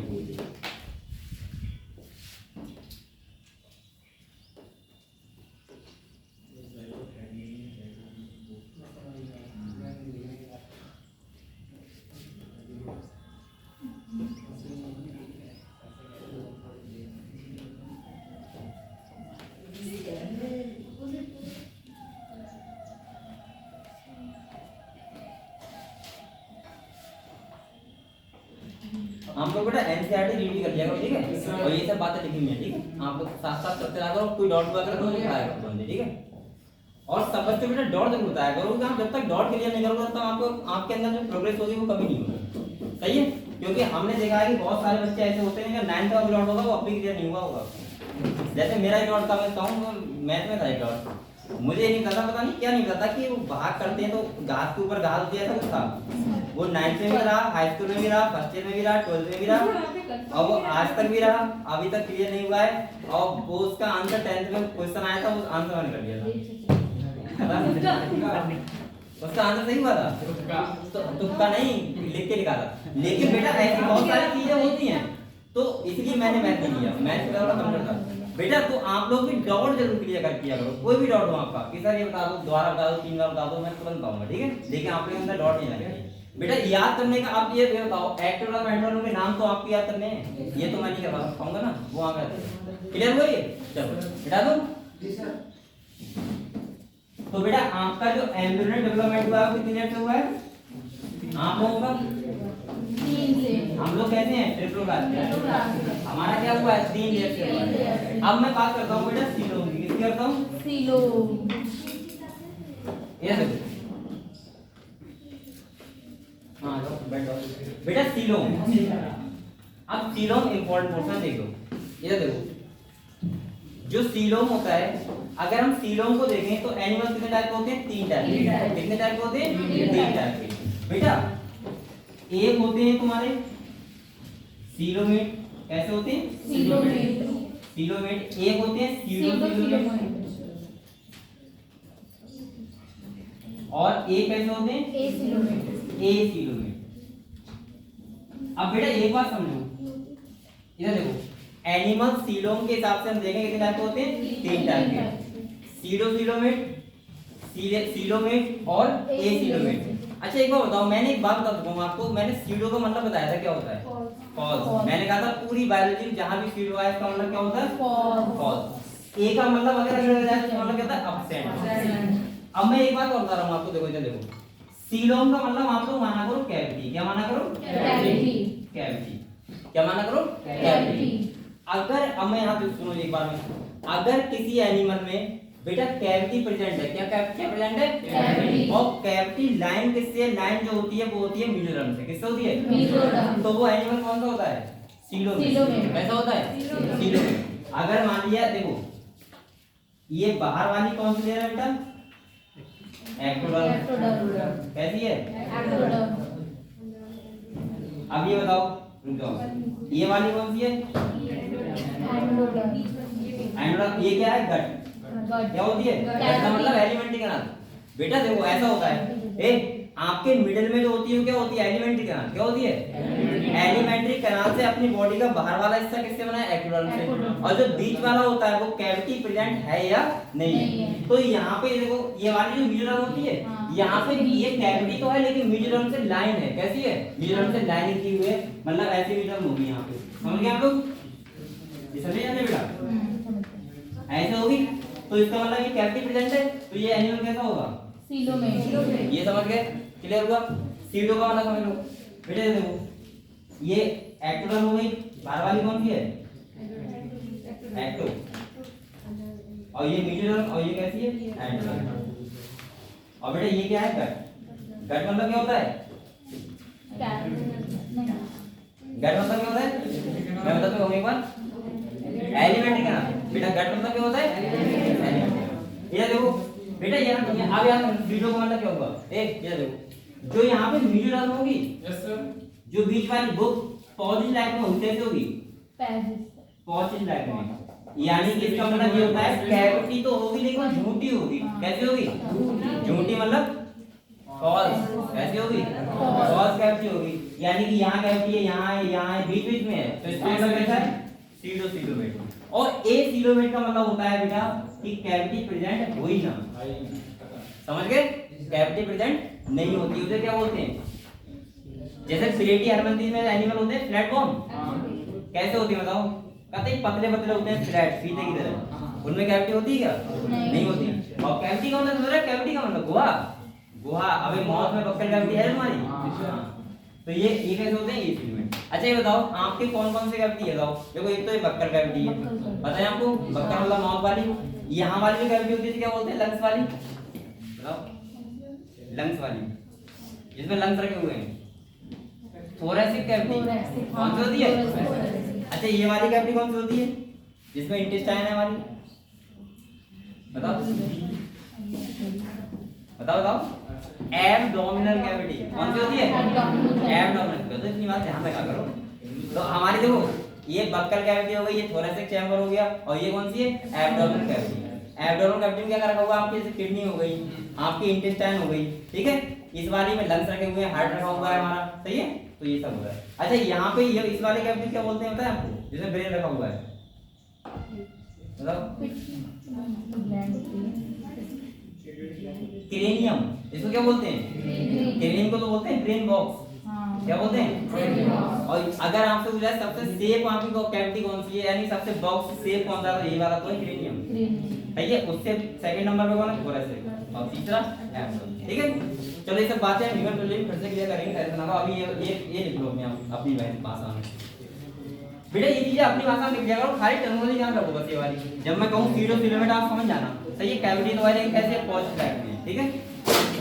हम लोग बेटा एनसीईआरटी रीड भी कर लिया करो, ठीक है, और ये सब बातें लिखी हुई है, ठीक है, आप लोग साथ साथ करते रहा करो, कोई डॉट हुआ करे तो लिखाया करो बंदे, ठीक है। और सब बच्चों बेटा डॉट जरूर बताया करो, क्योंकि आप जब तक डॉट क्लियर नहीं करोगे तो आपको आपके अंदर जो प्रोग्रेस होगी वो कभी नहीं होगी, सही है। क्योंकि हमने देखा है कि बहुत सारे बच्चे ऐसे होते हैं कि 9th का भी डॉट होगा वो अब भी क्लियर नहीं हुआ होगा। जैसे मेरा ही डॉट था, मैं कहूँ मैथ में था एक डॉट, मुझे नहीं पता नहीं क्या नहीं पता कि वो भाग करते हैं तो घास के ऊपर घास होती है, ऐसा कुछ था। वो 9th में भी रहा, हाई स्कूल में भी रहा, फर्स्ट ईयर में भी रहा, 12th में भी रहा, और वो आज तक भी रहा, अभी तक क्लियर नहीं हुआ है। और वो उसका आंसर 10th में क्वेश्चन आया था, उस आंसर मैंने कर दिया था, उसका आंसर सही हुआ था, तो तुक्का नहीं लिख के लिखा था। लेकिन बेटा ऐसी बहुत सारी चीजें होती हैं, तो इसलिए मैंने मैथ नहीं लिया, मैथ थोड़ा कमजोर था बेटा। तो आप लोग भी डॉट जरूर क्लियर कर किया करो, कोई भी डॉट हो आपका कि सर ये बता दो, दोबारा बता दो, 3 बार बता दो, मैं तुरंत बताऊंगा, ठीक है। लेकिन आपके अंदर डॉट नहीं लगेगा बेटा। याद करने का आप ये बताओ, एक्टिव और मेंटल के नाम तो आपको याद करने हैं, ये तो मैं नहीं करवा पाऊंगा ना, वो आ गए। क्लियर हुआ ये? चलो बेटा दो जी सर। तो बेटा आपका जो एम्ब्रियोनिक डेवलपमेंट हुआ है वो कितनी देर से हुआ है आप लोगों का? 3 से। हम लोग कहते हैं ट्रिपल क्लास, हमारा क्या हुआ है? 3 देर से हुआ है। अब मैं बात करता हूँ बेटा सीलोम की, किसकी करता हूँ? सीलोम। ये देखो, हाँ बैठो बेटा सीलोम। अब सीलोम इंपॉर्टेंट पोर्शन देखो, ये देखो जो सीलोम होता है, अगर हम सीलोम को देखें तो एनिमल कितने टाइप के होते हैं? 3 टाइप के। कितने टाइप के होते हैं? 3 टाइप के बेटा। एक होते हैं तुम्हारे सीलोमेट, कैसे होते हैं? सीलोमेट। सीलोमेट। एक होते हैं सीलोमेट, और एक कैसे होते हैं? ए सीलोमेट। ए सीलोमेट। अब बेटा एक बात समझो, इधर देखो, एनिमल सीलोम के हिसाब से हम देखें कितने टाइप के होते हैं? 3 टाइप के, सीडो सीलोमेट, सीलोमेट और ए सीलोमेट। अच्छा एक बार बताओ, मैंने एक बात बता दूं आपको, मैंने सीडो का मतलब बताया था क्या होता है? फॉल्स। मैंने कहा था पूरी बायोलॉजी जहां भी सीडो आया इसका मतलब क्या होता है? फॉल्स। ए का मतलब अगर अगर जाए तो मतलब क्या होता है? एब्सेंट। अब मैं एक बात और बता रहा हूं आपको, देखो इधर देखो, सीलोम का मतलब आप लोग माना करो कैविटी। क्या माना करो? कैविटी। कैविटी। क्या माना करो? कैविटी। अगर अब मैं यहाँ पे सुनो एक बार में, अगर किसी एनिमल में बेटा कैविटी प्रेजेंट है, क्या प्रेजेंट है? कैविटी। और कैविटी लाइन किससे? लाइन जो होती है वो होती है मीजोरम से। किससे होती है? मीजोरम। तो वो एनिमल कौन सा होता है? सीलोमेट। कैसा होता है? सीलोमेट। अगर मान लिया देखो, ये बाहर वाली कौन सी लेयर है बेटा? एक्टोडर्म। कैसी है? एक्टोडर्म। अब ये बताओ, रुक जाओ, ये वाली कौन सी है? एंडोडर्म। एंडोडर्म। ये क्या है? गट। क्या होती है? गट का मतलब एलिमेंट्री कैनाल। बेटा देखो ऐसा होता है, आपके मिडिल में जो होती है क्या होती है? Alimentary canal. क्या होती है? एलिमेंट्री कैनाल से अपनी बॉडी का बाहर वाला हिस्सा किससे बना है? एक्टोडर्म से। और जो बीच वाला होता है वो कैविटी प्रेजेंट है या नहीं है? तो यहाँ पे देखो, ये वाली जो मीजोरम होती है, यहाँ पे ये कैविटी तो है लेकिन मीजोरम से लाइन है। कैसी है? मीजोरम से लाइन की हुई है, मतलब ऐसी मीजोरम होगी यहाँ पे। समझ गए आप लोग? ये समझ जाते बेटा? ऐसे होगी तो इसका मतलब ये कैविटी प्रेजेंट है, तो ये एनिमल कैसा होगा? सीलोमेट। ये समझ गए? क्लियर हुआ? सीडो का मतलब समझ लो बेटे। देखो ये एक्टोडर्म हो गई, बाहर वाली कौन सी है? एक्टो। और ये मीजोरम, और ये कैसी है? एंडोडर्म। और बेटे ये क्या है? गट। गट मतलब क्या होता है? गट मतलब क्या होता है? मैं बताता हूँ एक बार, एलिमेंट्री का नाम। बेटा गट मतलब क्या होता है? ये देखो बेटा, यहाँ अब यहाँ वीडियो का मतलब क्या होगा? ये देखो, जो यहाँ पे मीजोरम होगी, यस सर, जो बीच वाली वो पॉजिटिव लाइट में होती कैसे होगी? पैसिव लाइट में। यानी कि इसका मतलब ये होता है कैविटी तो होगी लेकिन झूठी होगी। कैसी होगी? झूठी मतलब फॉल्स। कैसी होगी? फॉल्स कैविटी होगी। यानी कि यहाँ कैविटी है, यहाँ है, यहाँ है, बीच बीच में है, तो इसका मतलब कैसा है? Pseudo coelomate. और ए सीलोमेट का मतलब होता है बेटा कि कैविटी प्रेजेंट हो ही ना। समझ गए? कैविटी प्रेजेंट नहीं होती, उसे क्या बोलते हैं? जैसे प्लेटी हरमंदी में एनिमल होते हैं फ्लैट बॉन, कैसे होती है बताओ? कहते हैं पतले पतले होते हैं, फ्लैट फीते की तरह। उनमें कैविटी होती है क्या? नहीं होती। और कैविटी का मतलब है, कैविटी का मतलब गुहा। गुहा। अबे मौत में बक्कल कैविटी है तुम्हारी? तो ये कैसे होते हैं? ये सीलोमेट। अच्छा ये बताओ आपके कौन कौन से कैविटी है बताओ। देखो एक तो ये बक्कल कैविटी है, पता है आपको बक्कल मतलब माउथ वाली। यहाँ वाली जो कैविटी होती है क्या बोलते हैं, लंग्स वाली। बताओ लंग्स वाली, जिसमें लंग्स रखे हुए हैं। थोरैसिक कैविटी कौन सी होती है। अच्छा ये वाली कैविटी कौन सी होती है, जिसमें इंटेस्टाइन है हमारी। बताओ बताओ बताओ। एब्डोमिनल कैविटी कौन सी होती है, एब्डोमिनल। तो इतनी बात ध्यान रखा करो। तो हमारी देखो ये बक्कल कैविटी हो गई, ये थोरैसिक चैम्बर हो गया, और ये कौन सी है, एब्डोमिनल कैविटी। एब्डोमिनल कैविटी में क्या रखा हुआ आपकी, जैसे किडनी हो गई, आपकी इंटेस्टाइन हो गई, ठीक है। इस वाली में लंग्स रखे हुए हैं, हार्ट रखा हुआ है हमारा, सही है। तो ये सब हो रहा है। अच्छा यहाँ पे ये इस वाले कैविटी क्या बोलते हैं पता है आपको, जिसमें ब्रेन रखा हुआ है। बताओ क्रेनियम, इसको क्या बोलते हैं, क्रेनियम को तो बोलते हैं ब्रेन बॉक्स। क्या बोलते हैं। और अगर आपसे पूछा सबसे सेफ आपकी कैविटी कौन सी है, यानी सबसे बॉक्स सेफ कौन सा, तो ये वाला तो है क्रेनियम, ठीक है। उससे सेकंड नंबर पे कौन है, थोरैसिक, और तीसरा एब्डोमिनल, ठीक है। चलो ये सब बातें हम रिवीजन फिर से क्लियर करेंगे, टेंशन ना लो। अभी ये लिख लो अपने अपनी भाषा में बेटा, ये चीजें अपनी भाषा में लिख दिया करो, खाली टर्मिनोलॉजी ध्यान रखो बस। ये वाली जब मैं कहूं सीरो फिलामेंट आप समझ जाना, सही है। कैविटी तो वाले कैसे पॉजिटिव टाइप में, ठीक है।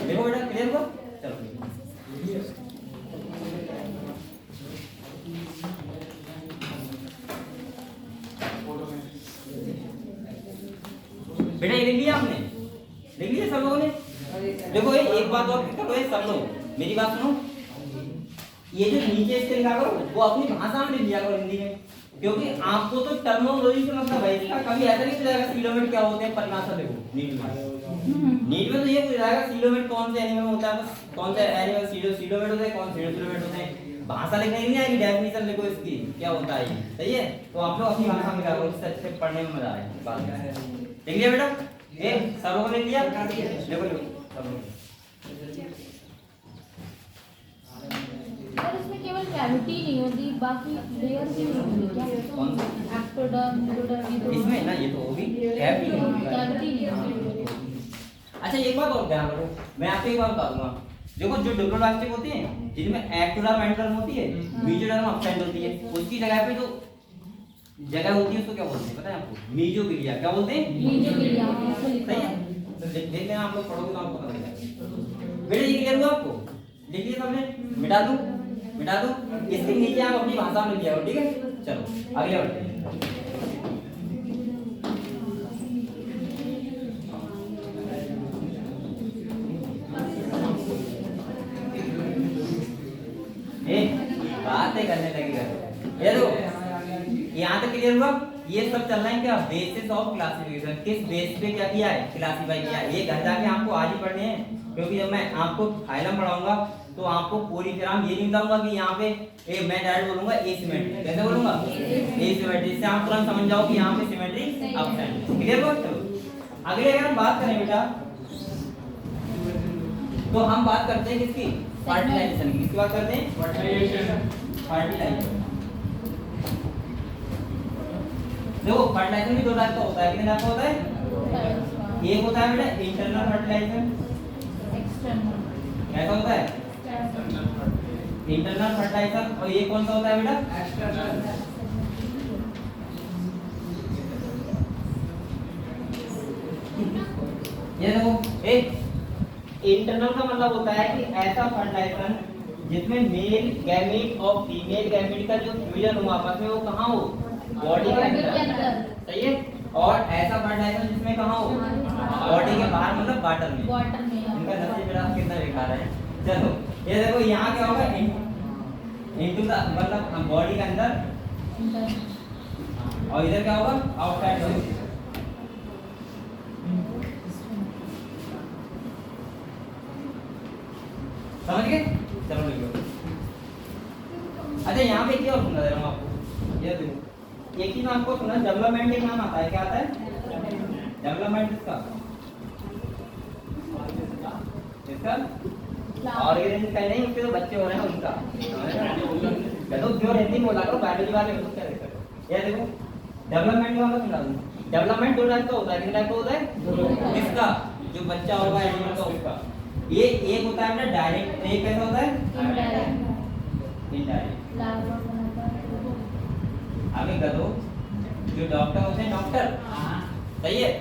देखो बेटा क्लियर हो, चलो बेटा ये लिख लिया आपने, लिख लिया सब लोगों ने। देखो ये एक बात और करो, ये सब लोग मेरी बात सुनो। ये जो नीचे इसके लिखा करो वो अपनी भाषा में लिख लिया करो, हिंदी में, क्योंकि आपको तो टर्मिनोलॉजी से मतलब है इसका। कभी ऐसा नहीं पूछा जाएगा सीलोमेट क्या होते हैं, परिभाषा देखो नीट में। नीट में तो ये पूछा जाएगा सीलोमेट कौन से एनिमल में होता है, बस कौन सा एनिमल सीलोमेट होता है, कौन सीलोमेट होते हैं। भाषा लिखने की नहीं आएगी, डेफिनेशन लिखो इसकी क्या होता है, सही है। तो आप लोग अपनी भाषा में लिखा करो, इससे अच्छे पढ़ने में मजा आएगा। बात लिख लिया बेटा, ये सब लोगों ने लिया, देखो सब लोग। सर इसमें केवल कैविटी नहीं होती, बाकी लेयर भी होती है क्या, कौन सा? एक्टोडर्म, मेसोडर्म, ये तो इसमें ना ये तो होगी कैविटी होगी। कैविटी नहीं होती। अच्छा एक बात और ध्यान रखो, मैं आपको एक बात बता दूंगा। देखो जो डिप्लोप्लास्टिक होती है, जिनमें एक्टोडर्म एंडोडर्म होती है, मेसोडर्म अपसेंट होती है, उसकी जगह पे जो जगह होती है उसको क्या बोलते हैं पता है आपको, मीजोग्लिया। क्या बोलते हैं, मीजोग्लिया, इसको लिखा सही है। है। तो देख लेना आप लोग पढ़ोगे तो आपको पता चलेगा। बेटा ये क्लियर हुआ आपको, लिख लिया सबने, मिटा दूं, मिटा दूं। इसके नीचे आप अपनी भाषा में लिया हो, ठीक है। चलो अगले बढ़ते हैं। बातें करने लगेगा। ये देखो यहाँ तक क्लियर हुआ। ये सब चल रहा है क्या, बेसिस ऑफ क्लासिफिकेशन, किस बेस पे क्या किया है, क्लासिफाई किया है। ये घर जाके आपको आज ही पढ़ने हैं, क्योंकि जब मैं आपको फाइलम पढ़ाऊंगा तो आपको पूरी तरह ये नहीं बताऊंगा कि यहाँ पे मैं डायरेक्ट बोलूंगा एसिमेट्री। कैसे बोलूंगा, एसिमेट्री, इससे आप तुरंत समझ जाओ कि यहाँ पे सिमेट्री अपसेंट। क्लियर हुआ। चलो अगले अगर हम बात करें बेटा, तो हम बात करते हैं किसकी, फर्टिलाइजेशन की। किसकी बात करते हैं, फर्टिलाइजेशन। देखो फर्टिलाइजेशन भी दो टाइप का होता है, कितने टाइप का होता है। एक होता है बेटा इंटरनल फर्टिलाइजेशन, एक्सटर्नल, कैसा होता है इंटरनल फर्टिलाइजेशन, और ये कौन सा होता है बेटा, एक्सटर्नल। ये देखो एक इंटरनल का मतलब होता है कि ऐसा फर्टिलाइजेशन जिसमें मेल गैमेट और फीमेल गैमेट का जो फ्यूजन हो आपस में, वो कहाँ हो, बॉडी के अंदर, सही है। और ऐसा फर्टिलाइजेशन जिसमें कहाँ हो, बॉडी के बाहर, मतलब वाटर में। वाटर में। इनका नसीब बेटा कितना बेकार है। चलो ये देखो यहाँ क्या होगा, इनटू द मतलब बॉडी के अंदर, और इधर क्या होगा, आउटसाइड। समझ गए, चलो लिख लो। अच्छा यहाँ पे क्या और सुना दे रहा हूँ आपको, ये देखो एक चीज आपको सुना, डेवलपमेंट एक नाम आता है, क्या आता है, डेवलपमेंट। इसका ऑर्गेनिज्म का नहीं, उसके तो बच्चे हो रहे हैं उनका। तो जो हिंदी बोला करो, बायोलॉजी वाले उसको क्या देखते हो। ये देखो डेवलपमेंट का मतलब सुना दूं, डेवलपमेंट दो टाइप का होता है। कितने टाइप का होता है, किसका, जो बच्चा होगा एनिमल का उसका। ये एक होता है अपना डायरेक्ट, एक कैसा होता है, इनडायरेक्ट, इनडायरेक्ट। अभी गधो जो डॉक्टर होते हैं डॉक्टर, सही है,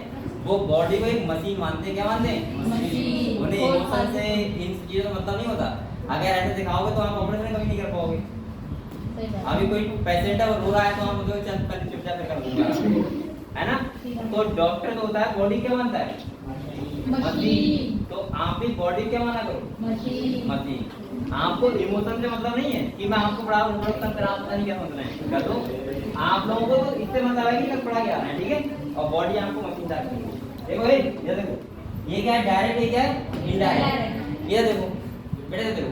वो बॉडी को एक मशीन मानते हैं। क्या मानते हैं? मशीन। उन्हें इमोशन से इन चीजों का मतलब नहीं होता। अगर ऐसे दिखाओगे तो आप ऑपरेशन कभी नहीं कर पाओगे। सही बात। अभी कोई पेशेंट है वो रो रहा है तो हम उसको चल पहले चुपचाप कर दूंगा, है ना। तो डॉक्टर जो होता है बॉडी क्या मानता है? मशीन। तो आप भी बॉडी क्या माना करो? मशीन। मशीन। आपको इमोशन से मतलब नहीं है कि मैं आपको पढ़ा रहा हूं फिर आप पता नहीं क्या समझ रहे हैं। क्या तो आप लोगों को तो इससे मतलब है कि पढ़ा क्या है, ठीक है, और बॉडी आपको मशीन दार करती है। देखो भाई ये देखो, ये क्या है डायरेक्ट, ये क्या है इनडायरेक्ट। ये देखो बेटे देखो,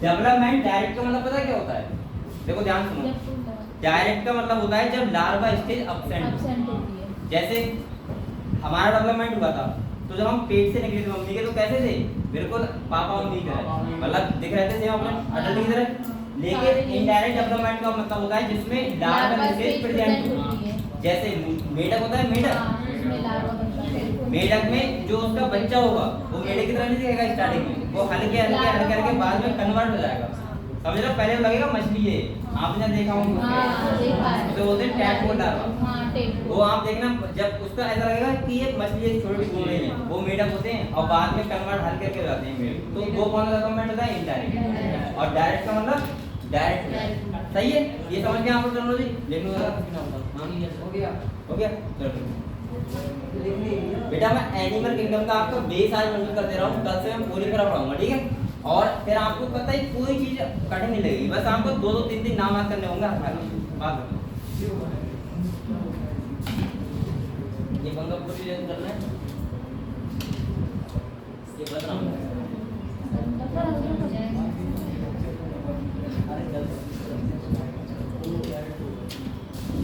डेवलपमेंट डायरेक्ट का मतलब पता है क्या होता है? देखो ध्यान सुनो, डायरेक्ट का मतलब होता है जब लार्वा स्टेज एब्सेंट होती है। जैसे हमारा डेवलपमेंट हुआ था तो जब हम पेट से निकले थे मम्मी के तो कैसे थे? बिल्कुल पापा मम्मी की तरह, मतलब दिख रहे थे सेम अपने अडल्ट की तरह। लेकिन इनडायरेक्ट डेवलपमेंट का मतलब होता है जिसमें लार्वा स्टेज प्रेजेंट होती है। जैसे मेढक होता है, मेढक, इसमें लार्वा बनता है। मेढक में जो उसका बच्चा होगा वो मेढक की तरह नहीं दिखेगा स्टार्टिंग में, वो हल्के हल्के हल्के हल्के बाद में कन्वर्ट हो जाएगा। समझ लो, पहले लगेगा मछली है, आपने देखा होगा हाँ, देखा है। उसे बोलते हैं टैडपोल लार्वा। हाँ, टेप। वो आप देखना जब उसका ऐसा लगेगा कि ये मछली एक छोटी घूम रही है, वो मेढक होते हैं और बाद में कन्वर्ट हल्के हल्के हो जाते हैं मेढक। तो वो कौन सा डेवलपमेंट होता है? इनडायरेक्ट। और डायरेक्ट का मतलब डायरेक्ट। सही है, ये समझ गए आप लोग टेक्नोलॉजी? लेकिन हो गया, हो गया। बेटा मैं एनिमल किंगडम का आपको बेस आज मेंशन कर दे रहा हूँ, कल से मैं पूरी तरह पढ़ाऊंगा, ठीक है। और फिर आपको पता है कोई चीज कठिन नहीं लगेगी, बस आपको 2-2 3-3 नाम याद करने होंगे। बात ये बंगा पूरी जैसे करना है, ये बता रहा हूँ।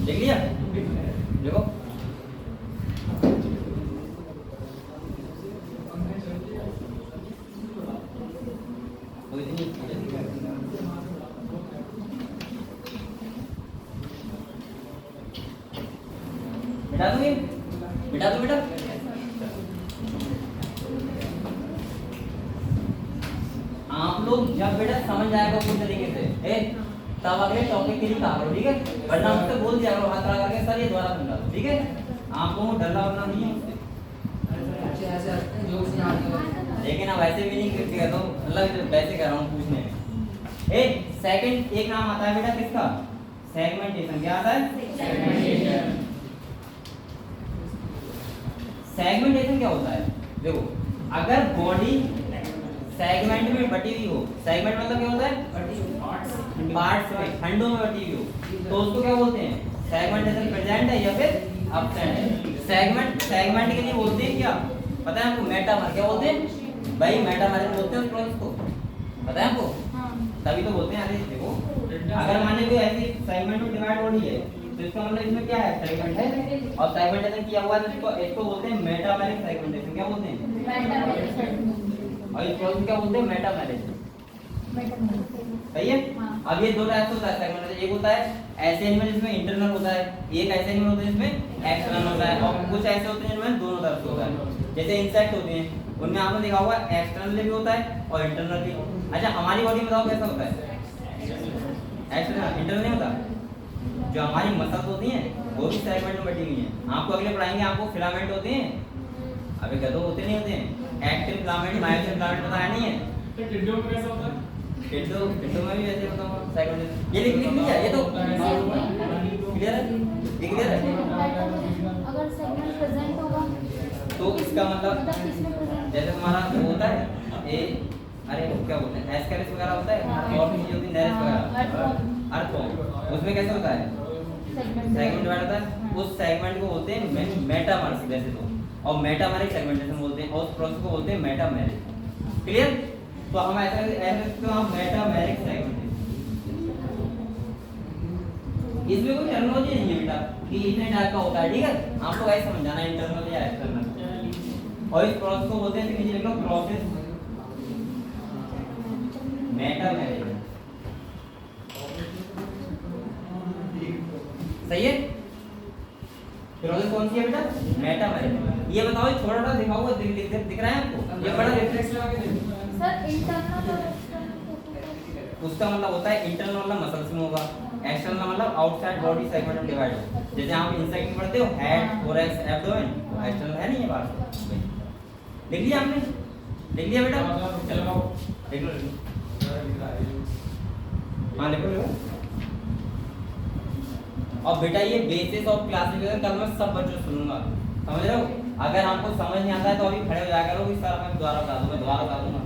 देख लिया? देखो बेटा तू बेटा तू बेटा आप लोग जब बेटा समझ जाएगा पूरी तरीके से तब अगले टॉपिक के लिए कहा करो, ठीक है। वरना मुझसे बोल दिया करो हाथ लगा करके सर ये दोबारा समझा दो, ठीक है। आपको डरना वरना नहीं है मुझसे, लेकिन अब ऐसे भी नहीं करते कहता हूँ, मतलब वैसे कह रहा हूँ पूछने में। सेकंड एक नाम आता है बेटा किसका? सेगमेंटेशन। क्या आता है? सेगमेंटेशन क्या होता है? देखो अगर बॉडी सेगमेंट में बटी हुई हो, सेगमेंट मतलब क्या होता है? पार्ट्स में, खंडों में बटी हुई हो, तो उसको क्या बोलते हैं? सेगमेंटेशन प्रेजेंट है या फिर एब्सेंट है। सेगमेंट के लिए बोलते हैं क्या पता है आपको? मेटामर। क्या बोलते हैं भाई? मेटामर बोलते हैं उस प्रोसेस को, पता है आपको? तभी तो बोलते हैं। अरे देखो अगर मान लीजिए ऐसी सेगमेंट में डिवाइड बॉडी है तो इसका मतलब इसमें क्या है? सेगमेंट है, और सेगमेंटेशन किया हुआ है तो इसको बोलते हैं मेटामेरिक सेगमेंटेशन। क्या बोलते हैं? और इस प्रोसेस क्या बोलते हैं? मेटामेरिक। सही है। अब ये दो टाइप होता है सेगमेंटेशन। एक होता है ऐसे एनिमल जिसमें इंटरनल होता है, एक ऐसे एनिमल होते हैं जिसमें एक्सटर्नल होता है, और कुछ ऐसे होते हैं जिनमें दोनों तरफ से होता है। जैसे इंसेक्ट होते हैं उनमें आपने देखा होगा एक्सटर्नल भी होता है और इंटरनल भी। अच्छा हमारी बॉडी में बताओ कैसा होता है? एक्सटर्नल, इंटरनल नहीं होता। जो हमारी मसल्स होती हैं वो भी सेगमेंट में बटी हुई हैं। आपको अगले पढ़ाएंगे, आपको फिलामेंट होते हैं, अबे गधो होते नहीं होते हैं। एक्टिन फिलामेंट, मायोसिन फिलामेंट बताया नहीं है। तो टिड्डों में कैसा होता है? टिड्डों में भी ऐसे होता है सेगमेंट। ये लिख लिया, ये तो क्लियर है, ये क्लियर है। अगर सेगमेंट प्रेजेंट होगा तो इसका मतलब किसमें प्रेजेंट? जैसे तुम्हारा वो होता है ए, अरे वो क्या बोलते हैं, एस्केरिस वगैरह होता है, और भी होती है नेरिस वगैरह, अर्थवॉर्म, उसमें कैसे होता है? सेगमेंट डिवाइड होता है। उस सेगमेंट को बोलते हैं मेटामर्स वैसे तो, और मेटामेरिक सेगमेंटेशन बोलते हैं, और उस प्रोसेस को बोलते हैं मेटामेरिक। क्लियर? तो हम ऐसे तो हम मेटामेरिक सेगमेंटेशन, इसमें कोई टर्मिनोलॉजी नहीं है बेटा कि इतने टाइप का होता है, ठीक है। आपको ऐसे समझाना है इंटरनल या एक्सटर्नल, और इस प्रोसेस को बोलते हैं, नीचे लिख लो प्रोसेस मेटामेरिक। सही है। प्रोसेस कौन सी है बेटा? मेटामेरिक। ये बताओ, छोटा सा दिखाओ, दिख रहा है आपको? ये बड़ा रिफ्लेक्स लगा के देखो सर इंटरनल और एक्सटर्नल उसका मतलब होता है इंटरनल वाला मसल्स में होगा एक्सटर्नल मतलब outside body segment of divide. जैसे आप इनसाइड में पढ़ते हो हेड, थोरैक्स, एब्डोमेन, एक्सटर्नल है नहीं ये बात। लिख लिया आपने? लिख लिया बेटा? चलो देख लो। हाँ लिखो लिखो। और बेटा ये बेसिस ऑफ क्लासिफिकेशन कल मैं सब बच्चों से सुनूंगा, समझ रहे हो? अगर आपको समझ नहीं आता है तो अभी खड़े हो जाया करो कि सर मैं दोबारा बता दूंगा, दोबारा बता दूंगा,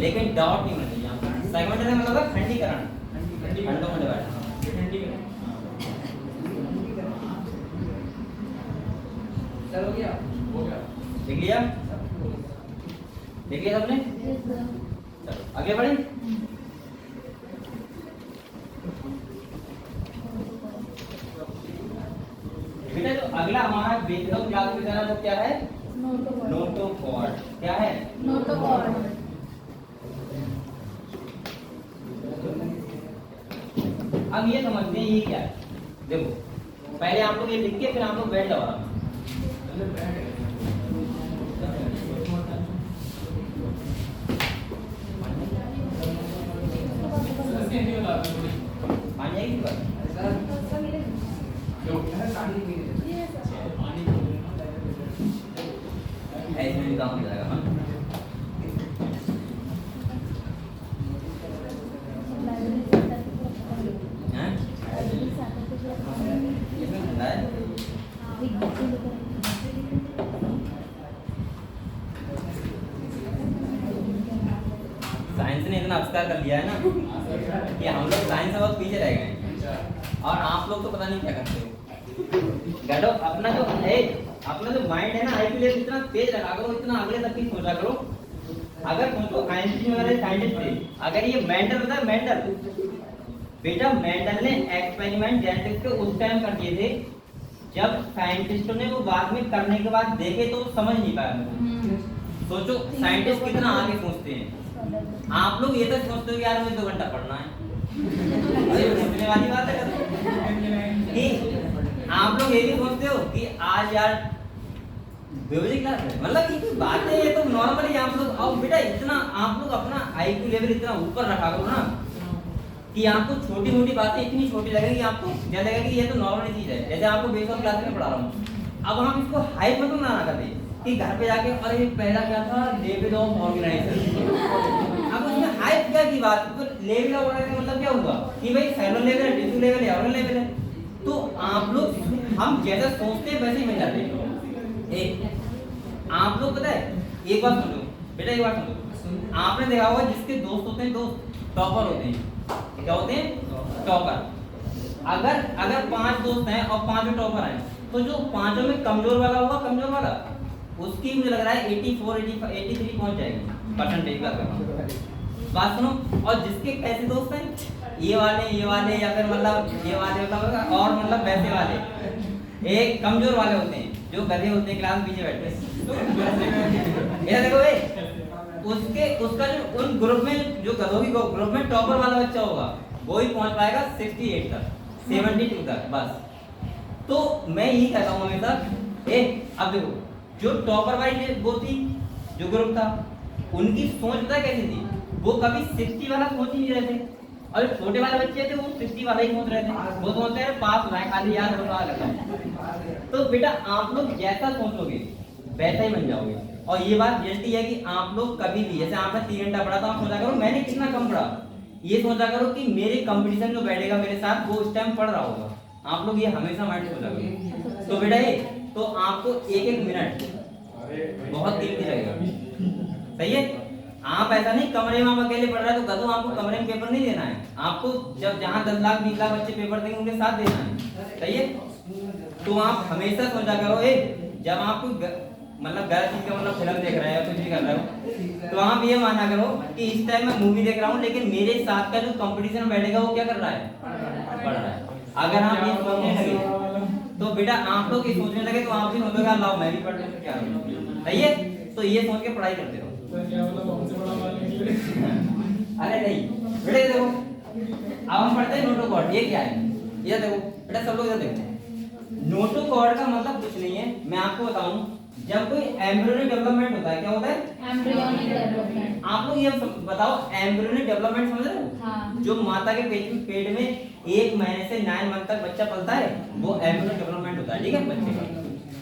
लेकिन डाउट नहीं होना चाहिए आपको। सेगमेंटेशन मतलब है खंडीकरण, खंडों में डिवाइड। चल हो गया? हो गया। लिख लिया? लिख लिया सबने? Yes, sir. चलो आगे बढ़े। बेटा जो अगला हमारा बेसिक ऑफ क्लासिफिकेशन है वो क्या है? नोटोकॉर्ड। क्या है? Notochord. अब ये समझते हैं ये क्या है। देखो पहले आप लोग ये लिख के फिर आप लोग बैठ जाओ आराम से। पानी आएगी इस बार? ऐसे भी काम हो जाएगा। हाँ हैं? इसमें ठंडा है? साइंस ने इतना आविष्कार कर लिया है ना कि हम लोग साइंस में बहुत पीछे रह गए हैं और आप लोग तो पता नहीं क्या करते हो। गडो अपना जो माइंड है ना आईक्यू लेवल इतना तेज रखा करो, इतना अगले तक की सोचा करो। अगर तुमको आइंस्टीन वगैरह साइंटिस्ट थे, अगर ये मेंडल होता है, मेंडल बेटा मेंडल ने एक्सपेरिमेंट जेनेटिक्स के उस टाइम कर दिए थे जब साइंटिस्टों ने वो बाद में करने के बाद देखे तो समझ नहीं पाया। सोचो साइंटिस्ट कितना आगे सोचते हैं। आप लोग ये तक सोचते हो कि यार मुझे 2 घंटा पढ़ना है, अरे सोचने वाली बात है कि आप लोग ये भी सोचते हो कि आज यार बियोलॉजी क्लास है, मतलब ये बात है, ये तो नॉर्मली आप लोग। और बेटा इतना आप लोग अपना आईक्यू लेवल इतना ऊपर रखा करो ना कि आपको छोटी मोटी बातें इतनी छोटी लगेगी, आपको क्या लगेगा कि ये तो नॉर्मल चीज है। जैसे आपको बेस ऑफ क्लास में पढ़ा रहा हूँ, अब हम इसको हाइप मत ना करते कि घर पे जाके अरे पहला क्या था लेवल ऑफ ऑर्गेनाइजेशन। अब उसमें हाइप क्या की बात, तो लेवल ऑफ ऑर्गेनाइजेशन मतलब क्या हुआ कि भाई सेलुलर लेवल है, टिश्यू लेवल है, ऑर्गन लेवल है। तो आप लोग हम जैसा सोचते हैं वैसे ही मिल जाते हैं। आप लोग पता है एक बात सुनो बेटा, एक बात सुनो, आपने देखा होगा जिसके दोस्त होते हैं, दोस्त टॉपर होते हैं। क्या होते हैं? टॉपर। अगर 5 दोस्त हैं और 5 टॉपर हैं तो जो 5 में कमजोर वाला होगा, कमजोर वाला उसकी मुझे लग रहा है 84 83 पहुंच जाएगी परसेंटेज का बात सुनो। और जिसके कैसे दोस्त हैं, ये वाले या फिर मतलब ये वाले मतलब और मतलब वैसे वाले एक कमजोर वाले होते हैं जो गधे होते हैं क्लास में पीछे बैठे हैं। ये देखो भाई उसका जो उन ग्रुप में जो गधों की ग्रुप में टॉपर वाला बच्चा होगा वो ही पहुंच पाएगा 68 तक, 72 तक बस। तो मैं यही कहता हूँ हमेशा, अब देखो जो टॉपर वाली वो थी जो ग्रुप था, उनकी सोच पता कैसी थी, वो कभी 60 वाला सोच ही नहीं रहे थे। और छोटे वाले बच्चे थे वो 60 वाला ही सोच रहे थे, वो सोचते हैं पास होना है खाली याद होना है। तो बेटा आप लोग जैसा सोचोगे वैसा ही बन जाओगे। और ये बात रियलिटी है कि आप लोग कभी भी, जैसे आपने 3 घंटा पढ़ा तो आप सोचा करो मैंने कितना कम पढ़ा, ये सोचा करो कि मेरे कंपटीशन जो बैठेगा मेरे साथ वो उस टाइम पढ़ रहा होगा। आप लोग ये हमेशा माइंड सोचा करो। तो बेटा ये तो आपको एक मिनट बहुत कीमती लगेगा, सही है? आप ऐसा नहीं कमरे में आप अकेले पढ़ रहे हैं तो गधों आपको कमरे में पेपर नहीं देना है, आपको जब जहाँ 10 लाख 20 लाख बच्चे पेपर देंगे उनके साथ देना है, सही है? तो आप हमेशा सोचा करो जब आप मतलब गलत चीज का मतलब फिल्म देख रहे हैं या कुछ भी कर रहे हो तो आप ये माना करो कि इस टाइम मैं मूवी देख रहा हूँ लेकिन मेरे साथ का जो कंपटीशन बैठेगा वो क्या कर रहा है, पढ़ रहा है। अगर आप ये सोचने लगे तो बेटा आप लोग ये सोचने लगे तो आप भी सोचोगे अल्लाह मैं भी पढ़ लूं क्या, सही है? तो ये सोच के पढ़ाई करते रहो। अरे नहीं बेटा देखो अब हम पढ़ते हैं नोटोकॉर्ड। ये क्या है? ये देखो बेटा सब लोग इधर देखो, नोटोकॉर्ड का मतलब कुछ नहीं है, मैं आपको बताऊं जब कोई एम्ब्रियोनिक डेवलपमेंट होता है, क्या होता है? Embryonic development. आप लोग ये बताओ, एम्ब्रियोनिक डेवलपमेंट समझ रहे हो? हाँ। जो माता के पेट में 1 महीने से 9 मंथ तक बच्चा पलता है, वो एम्ब्रियोनिक डेवलपमेंट होता है, ठीक है बच्चे का।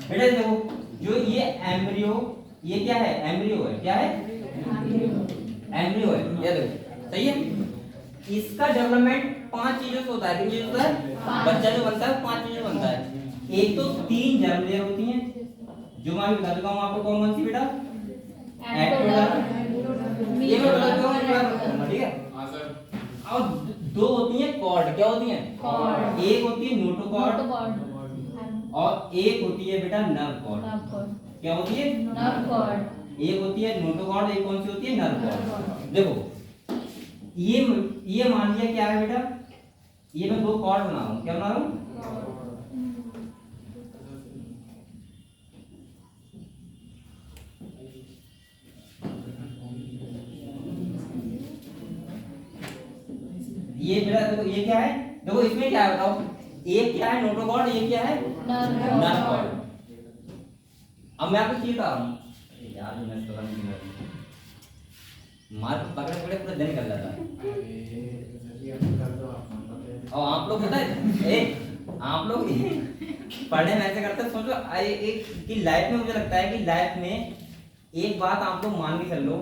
बेटा देखो, जो ये एम्ब्रियो, ये क्या है? एम्ब्रियो है। क्या है? एम्ब्रियो है, ये देखो, सही है। इसका डेवलपमेंट 5 चीजों से होता है। किन चीजों से होता है? बच्चा जो बनता है 5 चीजों से बनता है। एक तो 3 जर्म लेयर होती हैं, जो मैं अभी बता चुका हूं आपको। कौन सी बेटा? एंडोडर्म, ये मैं बता चुका हूं, ठीक है। हाँ सर। और 2 होती हैं कॉर्ड। क्या होती हैं? कॉर्ड। एक होती है नोटोकॉर्ड नोटोकॉर्ड और एक होती है बेटा नर्व कॉर्ड। Nerve cord. क्या होती है? Nerve cord. एक होती है नोटोकॉर्ड, एक कौन सी होती है? Nerve cord. देखो, ये मान लिया क्या है बेटा? ये मैं 2 कॉर्ड बना रहा हूं। क्या बना रहा हूं? ये बेटा देखो, ये क्या है? देखो इसमें क्या है बताओ? एक क्या है? नोटोकॉर्ड। ये क्या है? Nerve cord. अब मैं आपको चीज बता रहा हूं यार, मैं पता नहीं क्यों मार पकड़े पकड़े पूरा दिन निकल जाता है। और आप लोग पता है, आप लोग पढ़ने में ऐसे करते हैं। सोचो एक कि लाइफ में, मुझे लगता है कि लाइफ में एक बात आप लोग मान के चल लो,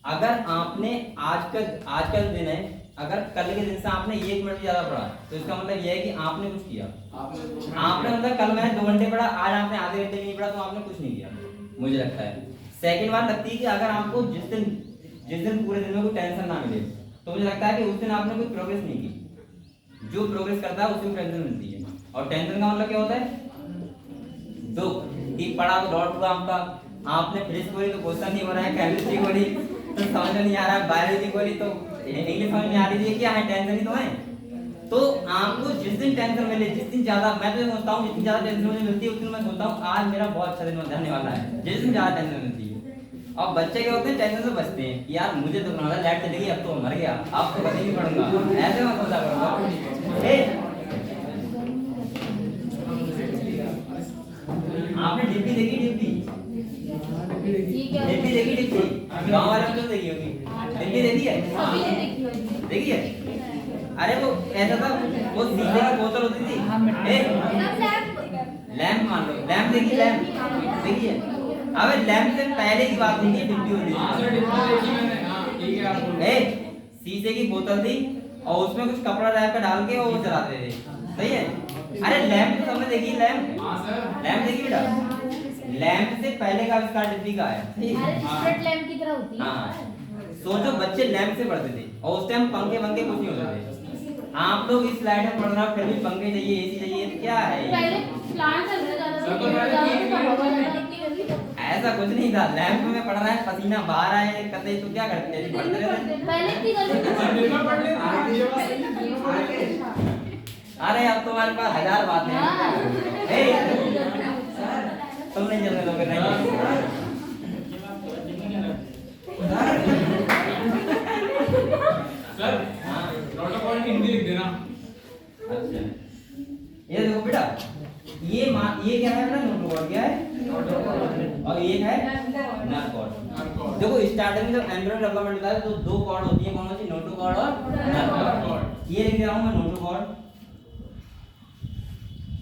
अगर आपने आज का दिन है, अगर कल के दिन से आपने 1 मिनट ज्यादा पढ़ा, तो इसका मतलब यह है कि आपने कुछ किया। आपने मतलब कल मैंने 2 घंटे पढ़ा, आज आपने आधे घंटे नहीं पढ़ा, तो आपने कुछ नहीं किया, मुझे लगता है। सेकंड बात लगती है कि अगर आपको जिस दिन पूरे दिन में कोई टेंशन ना मिले, तो मुझे लगता है कि उस दिन आपने कोई प्रोग्रेस नहीं की। जो प्रोग्रेस करता है उसको टेंशन मिलती है, और टेंशन का मतलब क्या होता है? दुख। कि पढ़ा तो दौड़ पूरा आपका, आपने फिजिक्स बोली तो क्वेश्चन नहीं हो रहा है, केमिस्ट्री बोली तो समझ नहीं आ रहा है, बायोलॉजी बोली तो इंग्लिश समझ नहीं आ रही है, क्या है? टेंशन ही तो है। तो आपको जिस दिन टेंशन मिले, जिस दिन ज्यादा, मैं तो सोचता हूँ जितनी ज्यादा टेंशन मुझे मिलती है, उस दिन मैं सोचता हूँ आज मेरा बहुत अच्छा दिन होने वाला है, जिस दिन ज्यादा टेंशन मिलती है। और बच्चे क्या होते हैं? टेंशन से बचते हैं कि यार मुझे तो बनाना, लाइट चली गई, अब तो मर गया, अब तो कभी नहीं पढ़ूंगा, ऐसे मैं सोचा करूंगा। आपने डिब्बी देखी? डिब्बी देखी? गाँव वालों ने तो देखी होगी। डिब्बी देखी है? सभी ने देखी होगी। देखी है? अरे वो ऐसा था, वो शीशे की बोतल होती थी, लैंप मान लो, लैंप देखी? लैंप देखी है? अबे लैंप से पहले की बात नहीं है, डिब्बी होती हाँ सर, डिब्बी देखी मैंने। हाँ ठीक है, आप बोलो। थी। शीशे की बोतल थी और उसमें कुछ कपड़ा टाइप का डाल के वो चलाते थे, सही है? अरे लैंप तो सबने देखी? लैंप, हाँ सर। लैंप देखी बेटा? लैंप से पहले का आविष्कार डिब्बी का है। स्ट्रीट लैंप की तरह होती है। हाँ, सोचो बच्चे लैंप से पढ़ते थे और उस टाइम पंखे कुछ नहीं होते थे। आप लोग इस स्लाइड में पढ़ रहे हो, फिर भी पंखे चाहिए, एसी चाहिए, तो क्या है ये? पहले प्लांट सबसे ज्यादा सब तो पहले ऐसा कुछ नहीं था। लैंप में पढ़ रहा है, पसीना बाहर आए कतई, तो क्या करते थे? पढ़ते रहते। पहले की गलती सर, दिन में पढ़ लेते हैं, ये बात सही है। अरे अब तुम्हारे पास 1000 बातें हैं। तुम नहीं जलने दोगे? नहीं। सर, प्रोटोकॉल की हिंदी लिख देना। अच्छा, ये देखो बेटा, ये क्या है बेटा? नोटोकॉर्ड। क्या है? और ये है नर्व कॉर्ड। देखो स्टार्टिंग में जब एम्ब्रियो डेवलपमेंट होता है तो 2 कॉर्ड होती है, कौन सी? नोटोकॉर्ड और नर्व कॉर्ड। ये लिख रहा हूं मैं नोटोकॉर्ड,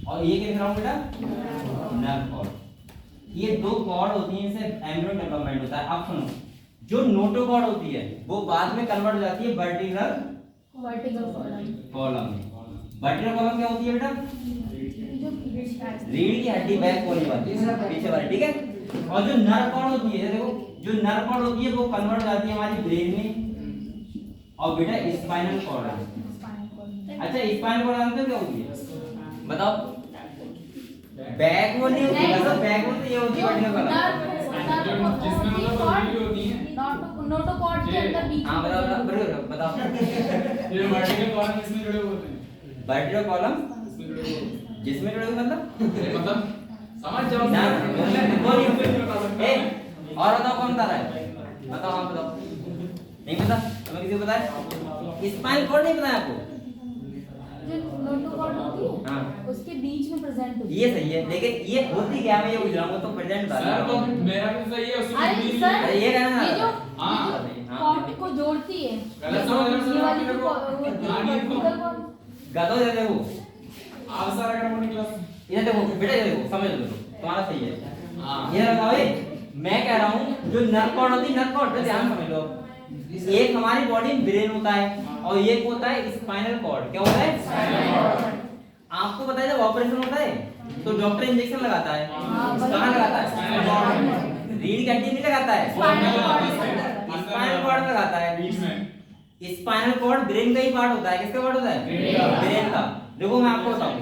और ये लिख रहा हूं बेटा नर्व कॉर्ड। ये 2 कॉर्ड होती हैं, इनसे एम्ब्रियो डेवलपमेंट होता है। अब सुनो, जो नोटोकॉर्ड होती है वो बाद में कन्वर्ट हो जाती है वर्टिकल कॉलम में। वर्टिकल कॉलम क्या होती है बेटा? रीढ़ की हड्डी, बैक बोन वाली, पीछे वाली, ठीक है। और जो नर्व कॉर्ड होती है, देखो जो नर्व कॉर्ड होती है वो कन्वर्ट हो जाती है हमारी ब्रेन में, और बेटा स्पाइनल कॉर्ड है। अच्छा, स्पाइनल कॉर्ड जानते हो क्या होती है? बताओ। बैक बोन नहीं होती है, बैक बोन तो ये होती है वर्टिकल कॉलम, जिसमें मतलब बॉडी होती है। नोटोकॉर्ड के अंदर बीच। हाँ बताओ। ये वर्टिकल कॉलम इसमें जुड़े हुए होते हैं। वर्टिकल कॉलम इसमें जुड़े हुए होते हैं। जिसमें जुड़े हुए मतलब? ये मतलब समझ जाओ। ना, वो नहीं बता सकता। और बताओ कौन बता रहा है? बताओ, हाँ बताओ। नहीं पता? तुम्हें किसी को पता है? स्पाइनल कॉर्ड नहीं पता है आपको? जो नोटोकॉर्ड होती है हाँ। उसके बीच में प्रेजेंट होती ये सही है, लेकिन ये होती क्या, मैं ये पूछ रहा हूँ, तो प्रेजेंट बता सर रहा तो हूँ। मेरा भी सही है उसमें अरे भी- सर अरे ये कहना ये जो हाँ। कॉर्ड को जोड़ती है गलत समझ रहे हो ये सर, वाली मेरे जो को। हाँ, ये तो- वर्टिकल कॉर्ड गधो दे देखो, आप सर अगर अपनी क्लास इधर देखो बेटा, इधर देखो, समझ लो तुम्हारा सही है। हाँ ये बताओ, मैं कह रहा हूँ जो नर्व कॉर्ड होती है, नर्व कॉर्ड ध्यान समझ लो, एक हमारी बॉडी में ब्रेन होता है और एक होता है स्पाइनल कॉर्ड। क्या होता है? आपको पता है जब ऑपरेशन होता है तो डॉक्टर इंजेक्शन लगाता है, कहाँ लगाता है? रीढ़ की हड्डी नहीं लगाता है, स्पाइनल कॉर्ड में लगाता है। बीच में स्पाइनल कॉर्ड ब्रेन का ही पार्ट होता है। किसका पार्ट होता है? ब्रेन का। देखो मैं आपको बताऊं,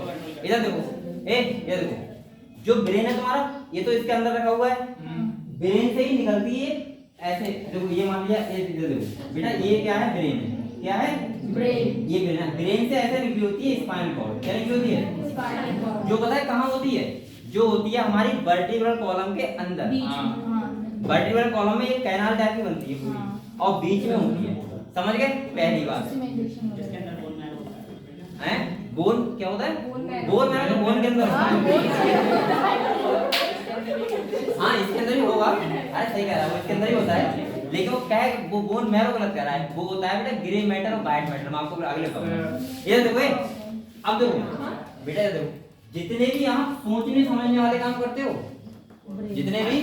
इधर देखो, ये देखो, जो ब्रेन है तुम्हारा, ये तो इसके अंदर रखा हुआ है, ब्रेन से ही निकलती है ऐसे। देखो ये मान लिया, ये इधर देखो बेटा, ये क्या है? ब्रेन है। क्या है? ब्रेन। ये ब्रेन है। ब्रेन से ऐसे निकली होती है स्पाइनल कॉर्ड। क्या निकली होती है? स्पाइनल कॉर्ड जो पता है कहाँ होती है? जो होती है हमारी वर्टिब्रल कॉलम के अंदर। बीच में, हाँ। वर्टिब्रल कॉलम में एक कैनाल टाइप की बनती है पूरी, हाँ। और बीच में होती है। समझ गए? पहली बात उसमें इंजेक्शन होता है। है बोन। क्या होता है? Bone marrow. बोन मैरो तो बोन के अंदर हाँ, होता बोन है। मैरो। हाँ इसके अंदर ही होगा। अरे सही कह रहा है, वो इसके अंदर ही होता है, लेकिन वो क्या है, वो बोन मैरो गलत कह रहा है। वो होता है बेटा ग्रे मैटर और व्हाइट मैटर। मैं आपको अगले बताऊंगा। ये देखो, अब देखो बेटा, ये देखो, जितने भी आप सोचने समझने वाले काम करते हो, जितने भी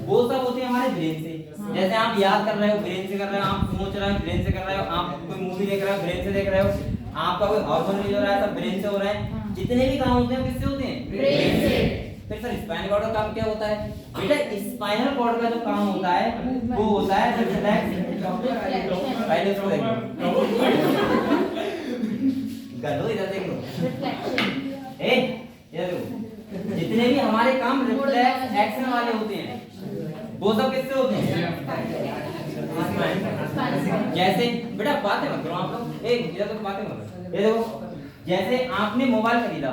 वो सब होते हैं हमारे ब्रेन से। जैसे आप याद कर रहे हो, ब्रेन से कर रहे हो, आप सोच रहे हो, ब्रेन से कर रहे हो, आप कोई मूवी देख रहे हो, ब्रेन से देख रहे हो, आपका कोई हार्मोन रिलीज हो रहा है, सब ब्रेन से हो रहा है। जितने भी काम होते हैं किससे होते हैं? ब्रेन से। फिर सर स्पाइनल कॉर्ड का काम क्या होता है? बेटा स्पाइनल कॉर्ड का जो काम होता है वो होता है रिफ्लेक्स। पहले इसको देखो, गधो इधर देख लो, रिफ्लेक्शन। इधर देखो, जितने भी हमारे काम रिफ्लेक्स एक्शन वाले होते हैं वो सब किससे होते हैं? जैसे बेटा बातें मत करो आप लोग, इधर तो बातें मत करो। ये देखो, जैसे आपने मोबाइल खरीदा,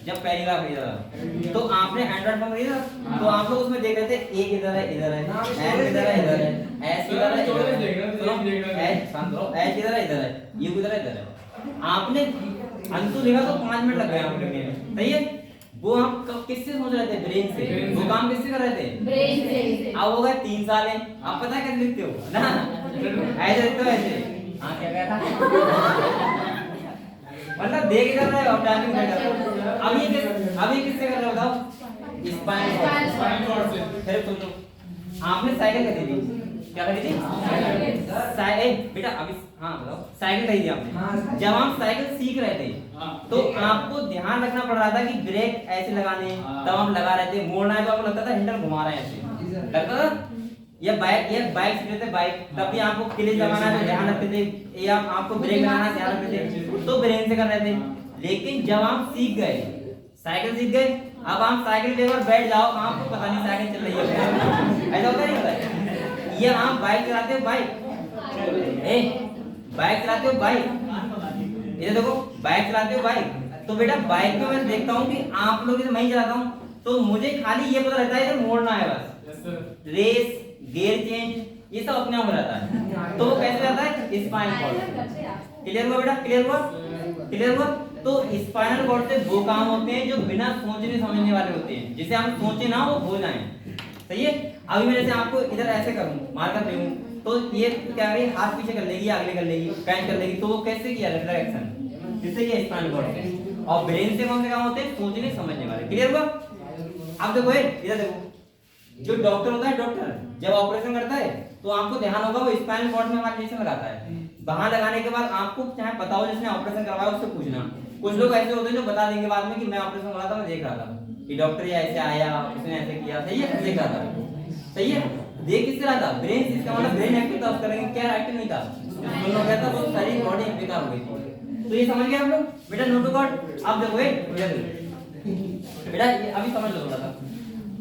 जब पहली बार खरीदा था, तो आपने एंड्रॉइड फोन खरीदा, तो आप लोग उसमें देख रहे थे एक इधर है, इधर है, एस इधर है, इधर है, एस इधर है, इधर है, एस शांत रहो, एस इधर है, इधर है, ये इधर है, इधर है। आपने अंशु लिखा तो 5 मिनट लग गए आपको लिखने में, सही है? वो आप किससे सोच रहे थे? ब्रेन से। वो काम किससे कर रहे थे? ब्रेन से। अब हो गए 3 साल है, आप पता है कैसे लिखते हो ना? ऐसे लिखते हो, ऐसे। हाँ क्या कहा था? मतलब देख कर रहे हो, टाइपिंग कर रहे हो। अब ये किससे कर रहे हो बताओ? स्पाइनल कॉर्ड से। फिर सुन लो, आपने साइकिल खरीदी, क्या खरीदी? साइकिल। बेटा अभी हाँ बताओ, साइकिल खरीदी आपने। जब आप साइकिल सीख रहे थे तो आपको ध्यान रखना पड़ रहा था कि ब्रेक ऐसे लगाने, तब आप लगा रहे थे। मोड़ना है तो आपको लगता था हैंडल घुमा रहे हैं ऐसे, लगता था। या बाइक सीख रहे थे, बाइक, तब भी आपको क्लच दबाना है तो ध्यान रखते थे, या आपको ब्रेक लगाना है ध्यान रखते थे, तो ब्रेन से कर रहे थे। लेकिन जब आप सीख गए, साइकिल सीख गए, अब आप साइकिल पे एक बार बैठ जाओ, आपको पता नहीं साइकिल चल रही है, ऐसा होता नहीं होता? ये आप बाइक चलाते हो, बाइक चलाते हो, बाइक, ये देखो बाइक चलाते हो, बाइक, तो बेटा बाइक में मैं देखता हूँ कि आप लोग मैं ही चलाता हूँ, तो मुझे खाली ये पता रहता है इधर मोड़ना है बस, रेस, गियर चेंज, ये सब अपने आप हो जाता है। तो वो कैसे रहता है? Spinal cord. क्लियर हुआ बेटा? क्लियर हुआ? क्लियर हुआ? तो स्पाइनल कॉर्ड से वो काम होते हैं जो बिना सोचने समझने वाले होते हैं, जिसे हम सोचे ना वो हो जाए। सही है? अभी मैं जैसे आपको इधर ऐसे करूं, मार्कर दूं, तो ये क्या करेगी? हाथ पीछे कर लेगी, आगे कर लेगी, कैच कर लेगी, तो वो कैसे किया? रिफ्लेक्शन, जिससे किया स्पाइनल कॉर्ड से। और ब्रेन से कौन से काम होते हैं? सोचने समझने वाले। क्लियर हुआ? अब देखो इधर देखो, जो डॉक्टर होता है, डॉक्टर जब ऑपरेशन करता है तो आपको ध्यान होगा वो स्पाइनल कॉर्ड में हमारा इंजेक्शन लगाता है। वहां लगाने के बाद आपको चाहे पता हो जिसने ऑपरेशन करवाया उससे पूछना। कुछ लोग ऐसे होते हैं जो बता देंगे बाद में कि मैं ऑपरेशन करा था, मैं देख रहा था कि डॉक्टर ये ऐसे आया, उसने ऐसे किया। सही है? देख रहा था। सही है? देख किससे रहा था? ब्रेन से। इसका मतलब ब्रेन एक्टिव था, उसका, लेकिन क्या एक्टिव नहीं था, दोनों कहता वो सारी बॉडी बेकार हो गई थी। तो ये समझ गए आप लोग? बेटा नोटो कॉर्ड अब देखो बेटा, ये अभी समझ लो थोड़ा सा।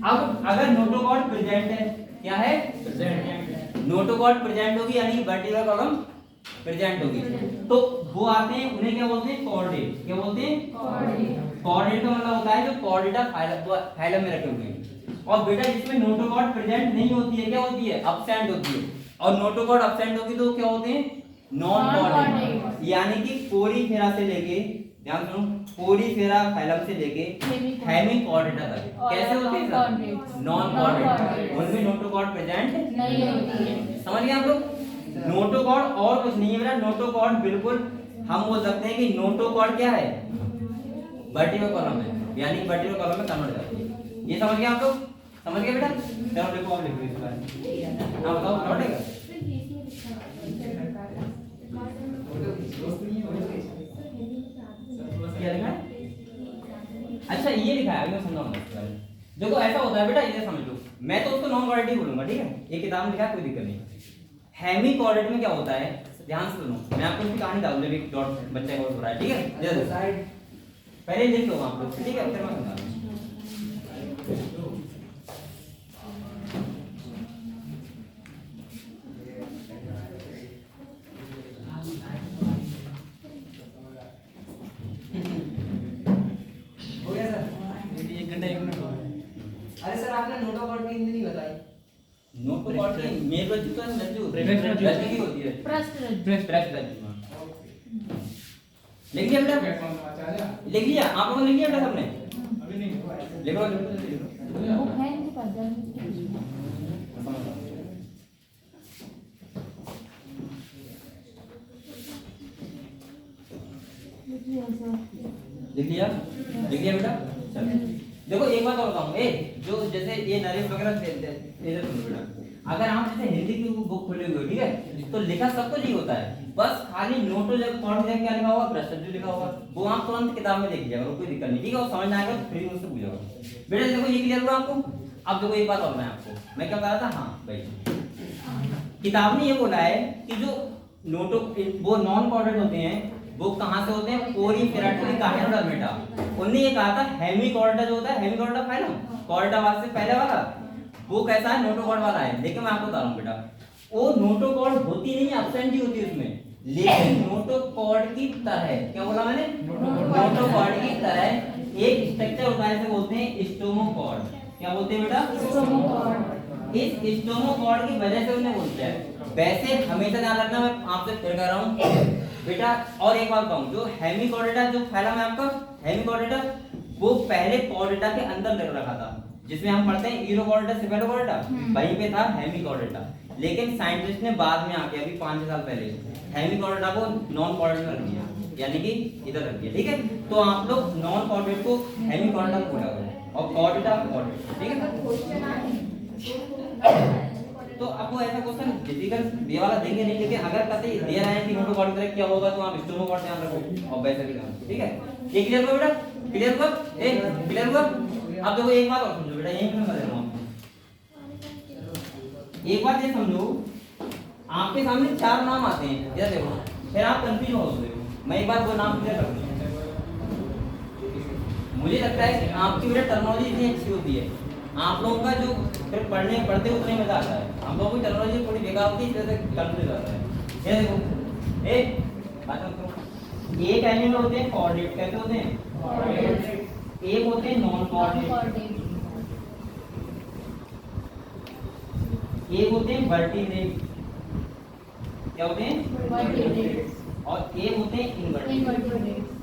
अब अगर नोटोकॉर्ड प्रेजेंट है, क्या है? प्रेजेंट। नोटोकॉर्ड प्रेजेंट होगी यानी वर्टिब्रल कॉलम प्रेजेंट होगी, तो वो आते हैं, उन्हें क्या बोलते हैं? कॉर्डेट। क्या बोलते हैं? कॉर्डेट। कॉर्डेट का मतलब होता है जो कॉर्डेटा फाइलम में रखे हुए हैं। और बेटा जिसमें नोटोकॉर्ड प्रेजेंट नहीं होती है, क्या होती है? अब्सेंट होती है। और नोटोकॉर्ड अब्सेंट होगी तो क्या होते हैं? नॉन कॉर्डेट, यानी कि कोरीफेरा से लेके ध्यान सुनो, पोरीफेरा फाइलम से लेके हेमिकॉर्डेटा तक कैसे होते हैं सर? नॉन कॉर्डेट, उनमें नोटोकॉर्ड प्रेजेंट नहीं होती है। समझ गए आप लोग? नोटोकॉर्ड और कुछ नहीं है बेटा, नोटोकॉर्ड बिल्कुल हम बोल सकते हैं कि नोटोकॉर्ड क्या है? वर्टिकल कॉलम है, यानी वर्टिकल कॉलम में कन्वर्ट करती है। ये समझ गए आप लोग? समझ गए बेटा? चलो देखो आप लिखो इस बार। हां बताओ लौटेगा? क्या लिखा है? अच्छा ये लिखा है, अभी मैं समझाऊंगा इसके बारे में। देखो ऐसा होता है बेटा, ये समझ लो, मैं तो उसको नॉन कॉर्डेट ही बोलूंगा, ठीक है? ये किताब में लिखा है, कोई दिक्कत नहीं। हेमिकॉर्डेट में क्या होता है, ध्यान से सुनो, मैं आपको इसकी कहानी डाल दूं, एक डॉट बच्चे को हो रहा है, ठीक है? जल्दी पहले लिख लो आप लोग, ठीक है? फिर मैं समझा दूंगा। हो गया सर? 1 घंटा 1 मिनट हो गया। अरे सर आपने नोटोकॉर्ड की हिंदी नहीं बताई। नोटोकॉर्ड की मेल रज्जु का रज्जु की होती है, पृष्ठ रज्जु। पृष्ठ रज्जु। लिख लिया बेटा? लिख लिया आप लोगों ने? लिख लिया बेटा सबने? अभी नहीं लिखो। वो है इनके पास जाने। लिख लिया? लिख लिया बेटा? चलो देखो एक बात और बताऊं, जो जैसे ये नरेश वगैरह इधर सुनो बेटा, अगर आप जैसे हिंदी की बुक खोले हुए, ठीक है, तो लिखा सब कुछ ही होता है, बस खाली नोटो जब कॉर्ड में क्या लिखा होगा, प्रश्न लिखा होगा, वो आप तुरंत किताब में देख लीजिएगा, कोई दिक्कत नहीं, ठीक है? वो समझ में आएगा फिर मुझसे पूछेगा। बेटा देखो ये क्लियर हुआ आपको? अब देखो एक बात और मैं आपको, मैं क्या कह रहा था, हाँ भाई किताब ने ये बोला है कि जो नोटो वो नॉन कॉर्डेट होते हैं वो कहां से होते हैं? पोरीफेरा काइनेडोडर्मेटा। उन्होंने ये कहा था हेमिकॉर्डेटा जो होता है, हेमिकॉर्डेटा फाइलम, कॉर्डेटा वाला से पहले वाला, वो कैसा है? नोटोकॉर्ड वाला है। लेकिन मैं आपको बता रहा हूं बेटा, वो नोटोकॉर्ड होती नहीं है, एब्सेंट ही होती है उसमें, लेकिन नोटोकॉर्ड की तरह, क्या बोला मैंने? नोटोकॉर्ड की तरह एक स्ट्रक्चर होता है, इसे बोलते हैं स्टोमोकॉर्ड। क्या बोलते हैं बेटा? स्टोमोकॉर्ड। इस स्टोमोकॉर्ड की वजह से उन्हें बोलते हैं। वैसे हमेशा ध्यान रखना, मैं आपसे फिर कह रहा हूं बेटा, और एक बात कहूं, जो हेमिकॉर्डेटा जो फैला है आपका हेमिकॉर्डेटा, वो पहले कॉर्डेटा के अंदर लग रखा था, जिसमें हम पढ़ते हैं ईरोकॉर्डेटा, सेफेलोकॉर्डेटा, वहीं पे था हेमिकॉर्डेटा। लेकिन साइंटिस्ट ने बाद में आके अभी 5 साल पहले हेमिकॉर्डेटा को नॉन कॉर्डेट में रख दिया, यानी कि इधर रख दिया, ठीक है? तो आप लोग नॉन कॉर्डेट को हेमिकॉर्डेटा बोला करो और कॉर्डेटा कॉर्डेट, ठीक है? तो आपको ऐसा क्वेश्चन डिफिकल्ट ये वाला देंगे नहीं, लेकिन अगर कहते दे रहे हैं कि नोटोकॉर्ड तरह क्या होगा, तो आप स्टोमोकॉर्ड ध्यान रखो और वैसे भी ध्यान, ठीक है? ये क्लियर हुआ बेटा? क्लियर हुआ? क्लियर हुआ? अब देखो एक बात और समझो बेटा, यहीं पे मैं बता रहा हूं, एक बात ये समझो, आपके सामने 4 नाम आते हैं, इधर देखो, फिर आप कंफ्यूज हो सकते हो। मैं एक बार वो नाम क्लियर कर दूं, मुझे लगता है कि आपकी बेटा टर्मिनोलॉजी इतनी अच्छी होती है, आप लोगों का जो फिर पढ़ते उतने मजा आता है, हम लोगों की टर्मिनोलॉजी थोड़ी बेकार होती है, इसलिए कंफ्यूज आता है। ये देखो, एक बात करो, एक एनिमल होते हैं कोऑर्डिनेट, कैसे होते हैं? एक होते हैं नॉन कोऑर्डिनेट, एक होते हैं वर्टिब्रेट, क्या होते हैं? वर्टिब्रेट। और एक होते हैं इनवर्टिब्रेट।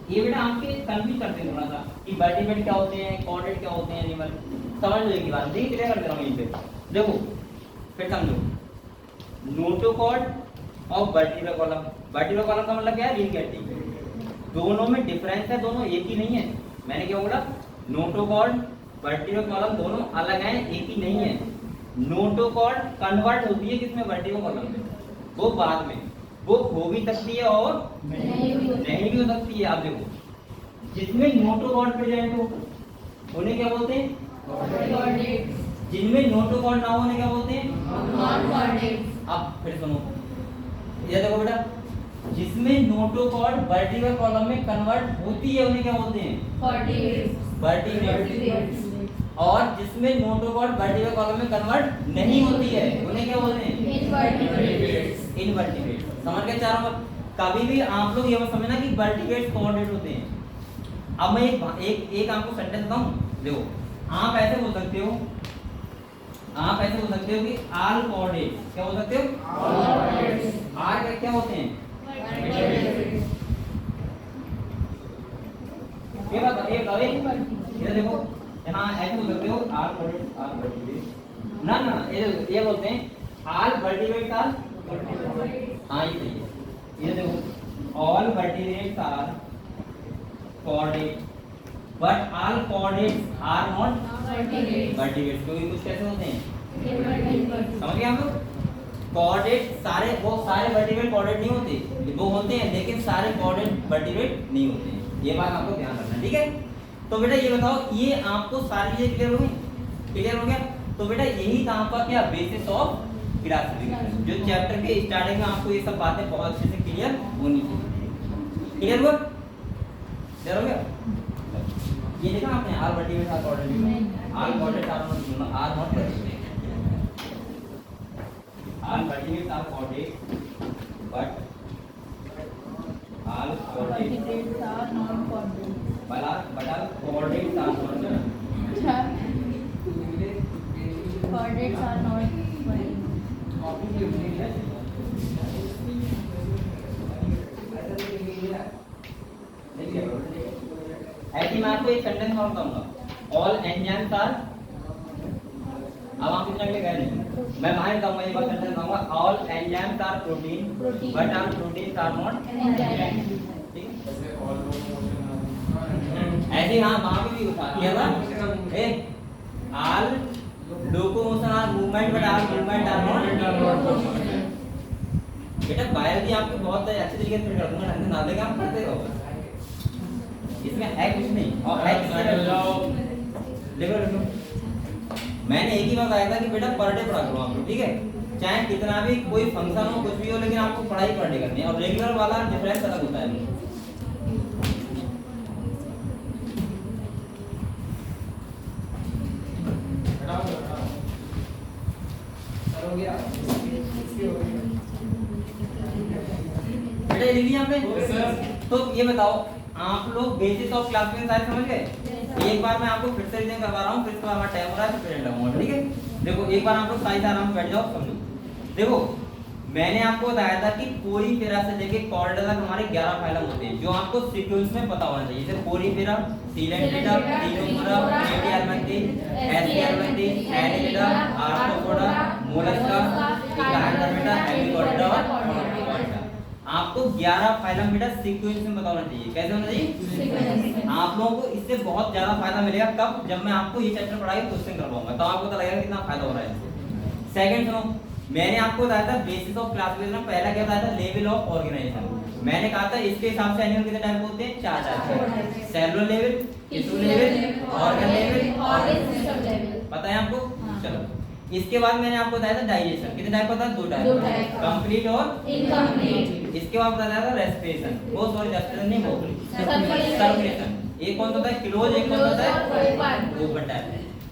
ये बेटा आपके कंफ्यूज करते हैं थोड़ा सा कि वर्टिब्रेट क्या होते हैं, कोऑर्डिनेट क्या होते हैं, एनिमल समझ लो एक बात, देखिए क्लियर कर दे रहा हूं यहीं पे। देखो फिर समझो, नोटोकॉर्ड और वर्टिब्रल कॉलम, वर्टिब्रल कॉलम का मतलब क्या है? लिनियरिटी, दोनों में डिफरेंस है, दोनों एक ही नहीं है। मैंने क्या बोला? नोटोकॉर्ड वर्टिब्रल कॉलम दोनों अलग हैं, एक ही नहीं है। नोटोकॉर्ड कन्वर्ट होती है किसमें? वर्टिब्रल कॉलम में, वो बाद में वो हो भी सकती है और नहीं भी हो सकती है। आप देखो, जिसमें नोटोकॉर्ड प्रेजेंट हो उन्हें क्या बोलते हैं? जिनमें नोटोकॉर्ड ना हो उन्हें क्या बोलते हैं? Non coordinate. अब फिर सुनो, ये देखो बेटा, जिसमें नोटोकॉर्ड वर्टिब्रल कॉलम में कन्वर्ट होती है उन्हें क्या बोलते हैं? वर्टिब्रेट। और जिसमें नोटोकॉर्ड वर्टिब्रल कॉलम में कन्वर्ट नहीं होती है उन्हें क्या बोलते हैं? इनवर्टिब्रेट। समझ गए चारों? कभी भी आप लोग ये मत समझना कि वर्टिब्रेट कोऑर्डिनेट होते हैं। अब मैं एक आपको सेंटेंस बताऊं, देखो, आप ऐसे बोल सकते हो, आप ऐसे बोल सकते हो कि ऑल कोऑर्डिनेट, क्या बोल सकते हो? आर क्या होते हैं? ये बताओ ये देखो यहाँ ऐसे बोल सकते हो आर वर्टिब्रेट ना ना ये बोलते हैं ऑल वर्टिब्रेट्स आर हाँ ये सही है। ये देखो all vertebrates are coordinate but all coordinates are not vertebrates. क्योंकि कुछ कैसे होते हैं समझ गए हम लोग। कोऑर्डिनेट सारे वो सारे वर्टिब्रेट कोऑर्डिनेट नहीं होते, वो होते हैं लेकिन सारे कोऑर्डिनेट वर्टिब्रेट नहीं होते हैं। ये बात आपको ध्यान रखना है, ठीक है। तो बेटा ये बताओ ये आपको सारी चीजें क्लियर हो गई? क्लियर हो गया? तो बेटा यही था आपका क्या बेसिस ऑफ क्लासिफिकेशन, जो चैप्टर के स्टार्टिंग में आपको ये सब बातें बहुत अच्छे से क्लियर होनी चाहिए। क्लियर हुआ? क्लियर हो गया? ये देखा आपने are vertebrate are coordinate are coordinate are not vertebrate all vertices are coordinate but all coordinates are not coordinates. but all coordinates are not Coordinates are not ऐसे मैं आपको एक सेंटेंस और बताऊंगा ऑल एंजाइम्स आर। अब आप इतना गए नहीं, मैं बाहर बताऊंगा एक बार सेंटेंस बताऊंगा all enzymes are protein but all proteins are not enzyme. ठीक ऐसे हाँ वहां पे भी उठा किया था a all locomotion are movement but all movement are not. बेटा बायोलॉजी आपको बहुत अच्छे तरीके से कर दूंगा, ढंग से ना देगा आप पढ़ते रहो, इसमें है कुछ नहीं। और है देखो मैंने एक ही बात आया था कि बेटा पर डे पढ़ा करो आप, ठीक है। चाहे कितना भी कोई फंक्शन हो कुछ भी हो, लेकिन आपको पढ़ाई पर डे करनी है। और रेगुलर वाला डिफरेंस अलग होता है। हो गया बेटा लिख लिया आपने? तो ये बताओ आप लोग बेसिस ऑफ क्लासिफिकेशन सारे समझ गए? एक बार मैं आपको फिर से रिवीजन करवा रहा हूँ, फिर इसके बाद हमारा टाइम हो रहा है, फिर लगाऊंगा, ठीक है। देखो एक बार आप लोग साइज आराम से बैठ जाओ, समझो। देखो मैंने आपको बताया था कि कोरीफेरा से लेके कॉर्डा तक हमारे 11 फाइलम होते हैं, जो आपको सीक्वेंस में पता होना चाहिए। जैसे कोरीफेरा, सिलेंड्रिटा, टिलोफोरा, एपियालमंथी, एस्पियालमंथी, एनिलिडा, आर्थ्रोपोडा, मोलस्का, इकार्डा, हेमिकोइडा और मोनोकोइडा। आपको 11 फाइलम बेटा सीक्वेंस में पता होना चाहिए। कैसे होना चाहिए? आप लोगों को इससे बहुत ज्यादा फायदा मिलेगा। कब? जब मैं आपको ये चैप्टर पढ़ाई क्वेश्चन करवाऊंगा, तो आपको पता लगेगा कितना फायदा हो रहा है। सेकंड सुनो, मैंने आपको बताया था बेसिस ऑफ क्लासिफिकेशन, पहला क्या बताया था? Level of organisation. मैंने कहा था इसके हिसाब से एनिमल कितने टाइप होते हैं? 4 type. Cellular level, tissue level, organ level और सिस्टम लेवल। पता है आपको? चलो इसके बाद मैंने आपको बताया था डाइजेशन, कितने टाइप होता है? 2 टाइप, कंप्लीट और इनकम्प्लीट। इसके बाद बताया था रेस्पिरेशन, वो सॉरी रेस्पिरेशन नहीं, वो सर्कुलेशन। एक कौन सा होता है? क्लोज, एक कौन सा होता है? Open type.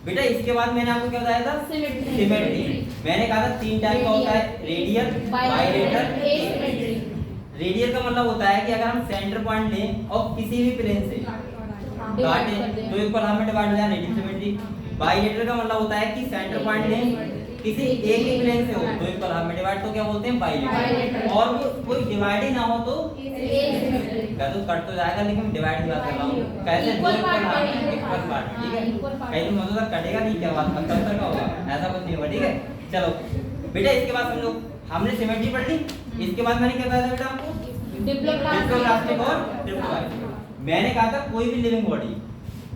बेटा इसके बाद मैंने आपको क्या बताया था? सिमेट्री। मैंने कहा था 3 टाइप का होता है, रेडियल, बाइलेटरल, एसिमेट्रिक। रेडियल का मतलब होता है कि अगर हम सेंटर पॉइंट लें और किसी भी प्लेन से काटें तो इक्वल हाफ में डिवाइड हो जाए, रेडियल सिमेट्री। बाइलेटरल का मतलब होता है कि सेंटर पॉइंट लें किसी एक ही प्लेन से हो तो इक्वल हाफ में डिवाइड, तो क्या बोलते हैं? बाइलेटरल। और वो कोई डिवाइड ही ना हो तो तो कट तो जाएगा, लेकिन डिवाइड की बात कर रहा हूं। कैसे? इक्वल पार्ट, ठीक है। कहीं तो मतलब कटेगा नहीं, क्या बात कब तक का होगा? ऐसा कुछ नहीं होगा, ठीक है। चलो बेटा इसके बाद समझो, हमने सिमेट्री पढ़ ली। इसके बाद मैंने क्या बताया था बेटा आपको? डिप्लोप्लास्टिक और ट्रिप्लोप्लास्टिक। मैंने कहा था कोई भी लिविंग बॉडी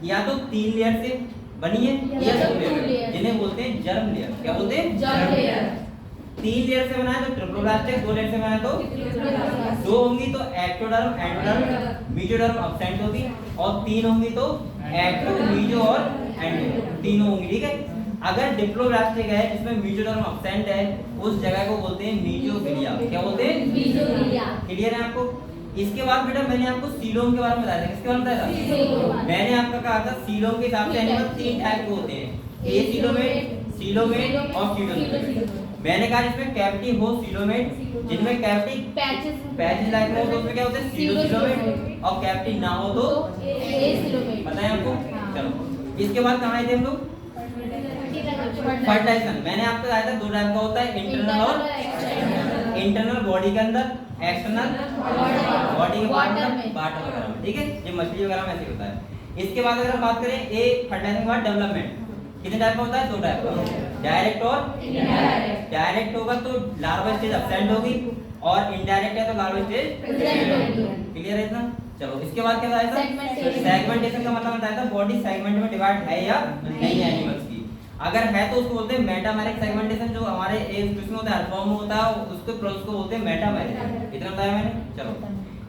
या तो 3 लेयर से बनी है या 2 लेयर, जिन्हें बोलते हैं जर्म लेयर। क्या बोलते हैं? Germ layer. 3 लेयर से बना है तो ट्रिप्लोप्लास्टिक, 2 लेयर से बना है तो 2 होंगी तो एक्टोडर्म, एंडोडर्म, मेसोडर्म एब्सेंट होगी, और 3 होंगी तो एक्टो, मेसो और एंडो, तीनों होंगी, ठीक है। अगर डिप्लोप्लास्टिक है जिसमें मेसोडर्म एब्सेंट है, उस जगह को बोलते हैं मीजोफिलिया। क्या बोलते हैं? मीजोफिलिया। क्लियर है आपको? इसके बाद बेटा मैंने आपको सीलोम के बारे में बताया था। किसके बारे में बताया था? मैंने आपको कहा था सीलोम के हिसाब से एनिमल 3 टाइप के होते हैं, ए सीलोमेट, सीलोमेट और सीलोमेट। मैंने कहा इसमें कैविटी हो सीलोमेट, जिनमें कैविटी पैचेस लाइक हो तो उसमें क्या होते हैं? सीलोमेट। और कैविटी ना हो तो ए सीलोमेट। पता है आपको? चलो इसके बाद कहां आए थे हम लोग? फर्टिलाइजेशन। मैंने आपको बताया था 2 टाइप का होता है, इंटरनल और एक्सटर्नल। इंटरनल बॉडी के अंदर, एक्सटर्नल बॉडी के बाहर वाटर वगैरह में, ठीक है। ये मछली वगैरह में ऐसे होता है। इसके बाद अगर हम बात करें ए फर्टिलाइजिंग के बाद डेवलपमेंट, कितने टाइप का होता है? 2 टाइप का, डायरेक्ट और इनडायरेक्ट। डायरेक्ट होगा तो लार्वा स्टेज अब्सेंट होगी और इनडायरेक्ट है तो लार्वा स्टेज प्रेजेंट होगी। क्लियर है इतना? चलो इसके बाद क्या बताया था? सेगमेंटेशन का मतलब बताया था बॉडी सेगमेंट में डिवाइड है या नहीं है एनिमल्स की। अगर है तो उसको बोलते हैं मेटामेरिक सेगमेंटेशन, जो हमारे किसमें होता है? अल्फॉर्म में होता है, उसको प्रोसेस को बोलते हैं मेटामेरिक। इतना बताया मैंने। चलो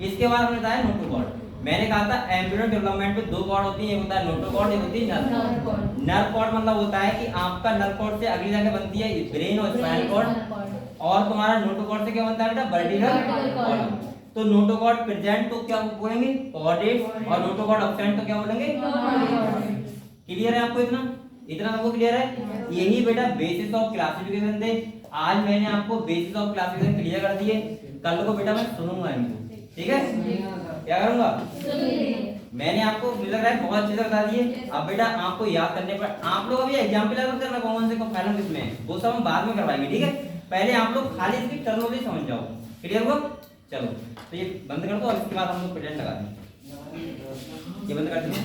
इसके बाद हमने बताया नोटोकॉर्ड। मैंने कहा था एम्ब्रियो डेवलपमेंट में 2 कॉर्ड होती है, एक होता है नोटोकॉर्ड, एक होती है नर्व कॉर्ड। नर्व कॉर्ड मतलब होता है कि आपका नर्व कॉर्ड से अगली जगह बनती है ब्रेन और स्पाइनल कॉर्ड, और तुम्हारा नोटोकॉर्ड से क्या बनता है बेटा? Vertical column. तो नोटोकॉर्ड प्रेजेंट तो क्या बोलेंगे? कॉर्डेट, और नोटोकॉर्ड एब्सेंट तो क्या बोलेंगे? क्लियर है आपको? इतना आपको क्लियर है? यही बेटा बेसिस ऑफ क्लासिफिकेशन थे। आज मैंने आपको बेसिस ऑफ क्लासिफिकेशन क्लियर कर दिए। कल को बेटा मैं सुनूंगा इनको, ठीक है? क्या करूंगा? मैंने आपको मुझे लग रहा है बहुत अच्छे से बता दिए। अब बेटा आपको याद करने पर आप लोग अभी एग्जाम्पल याद करना कौन से फाइनल किस में, वो सब हम बाद में करवाएंगे, ठीक है? पहले आप लोग खाली इसकी टर्मिनोलॉजी समझ जाओ। क्लियर हुआ? चलो तो ये बंद कर दो और इसके बाद हम लोग प्रेजेंट लगा देंगे। ये बंद कर देंगे।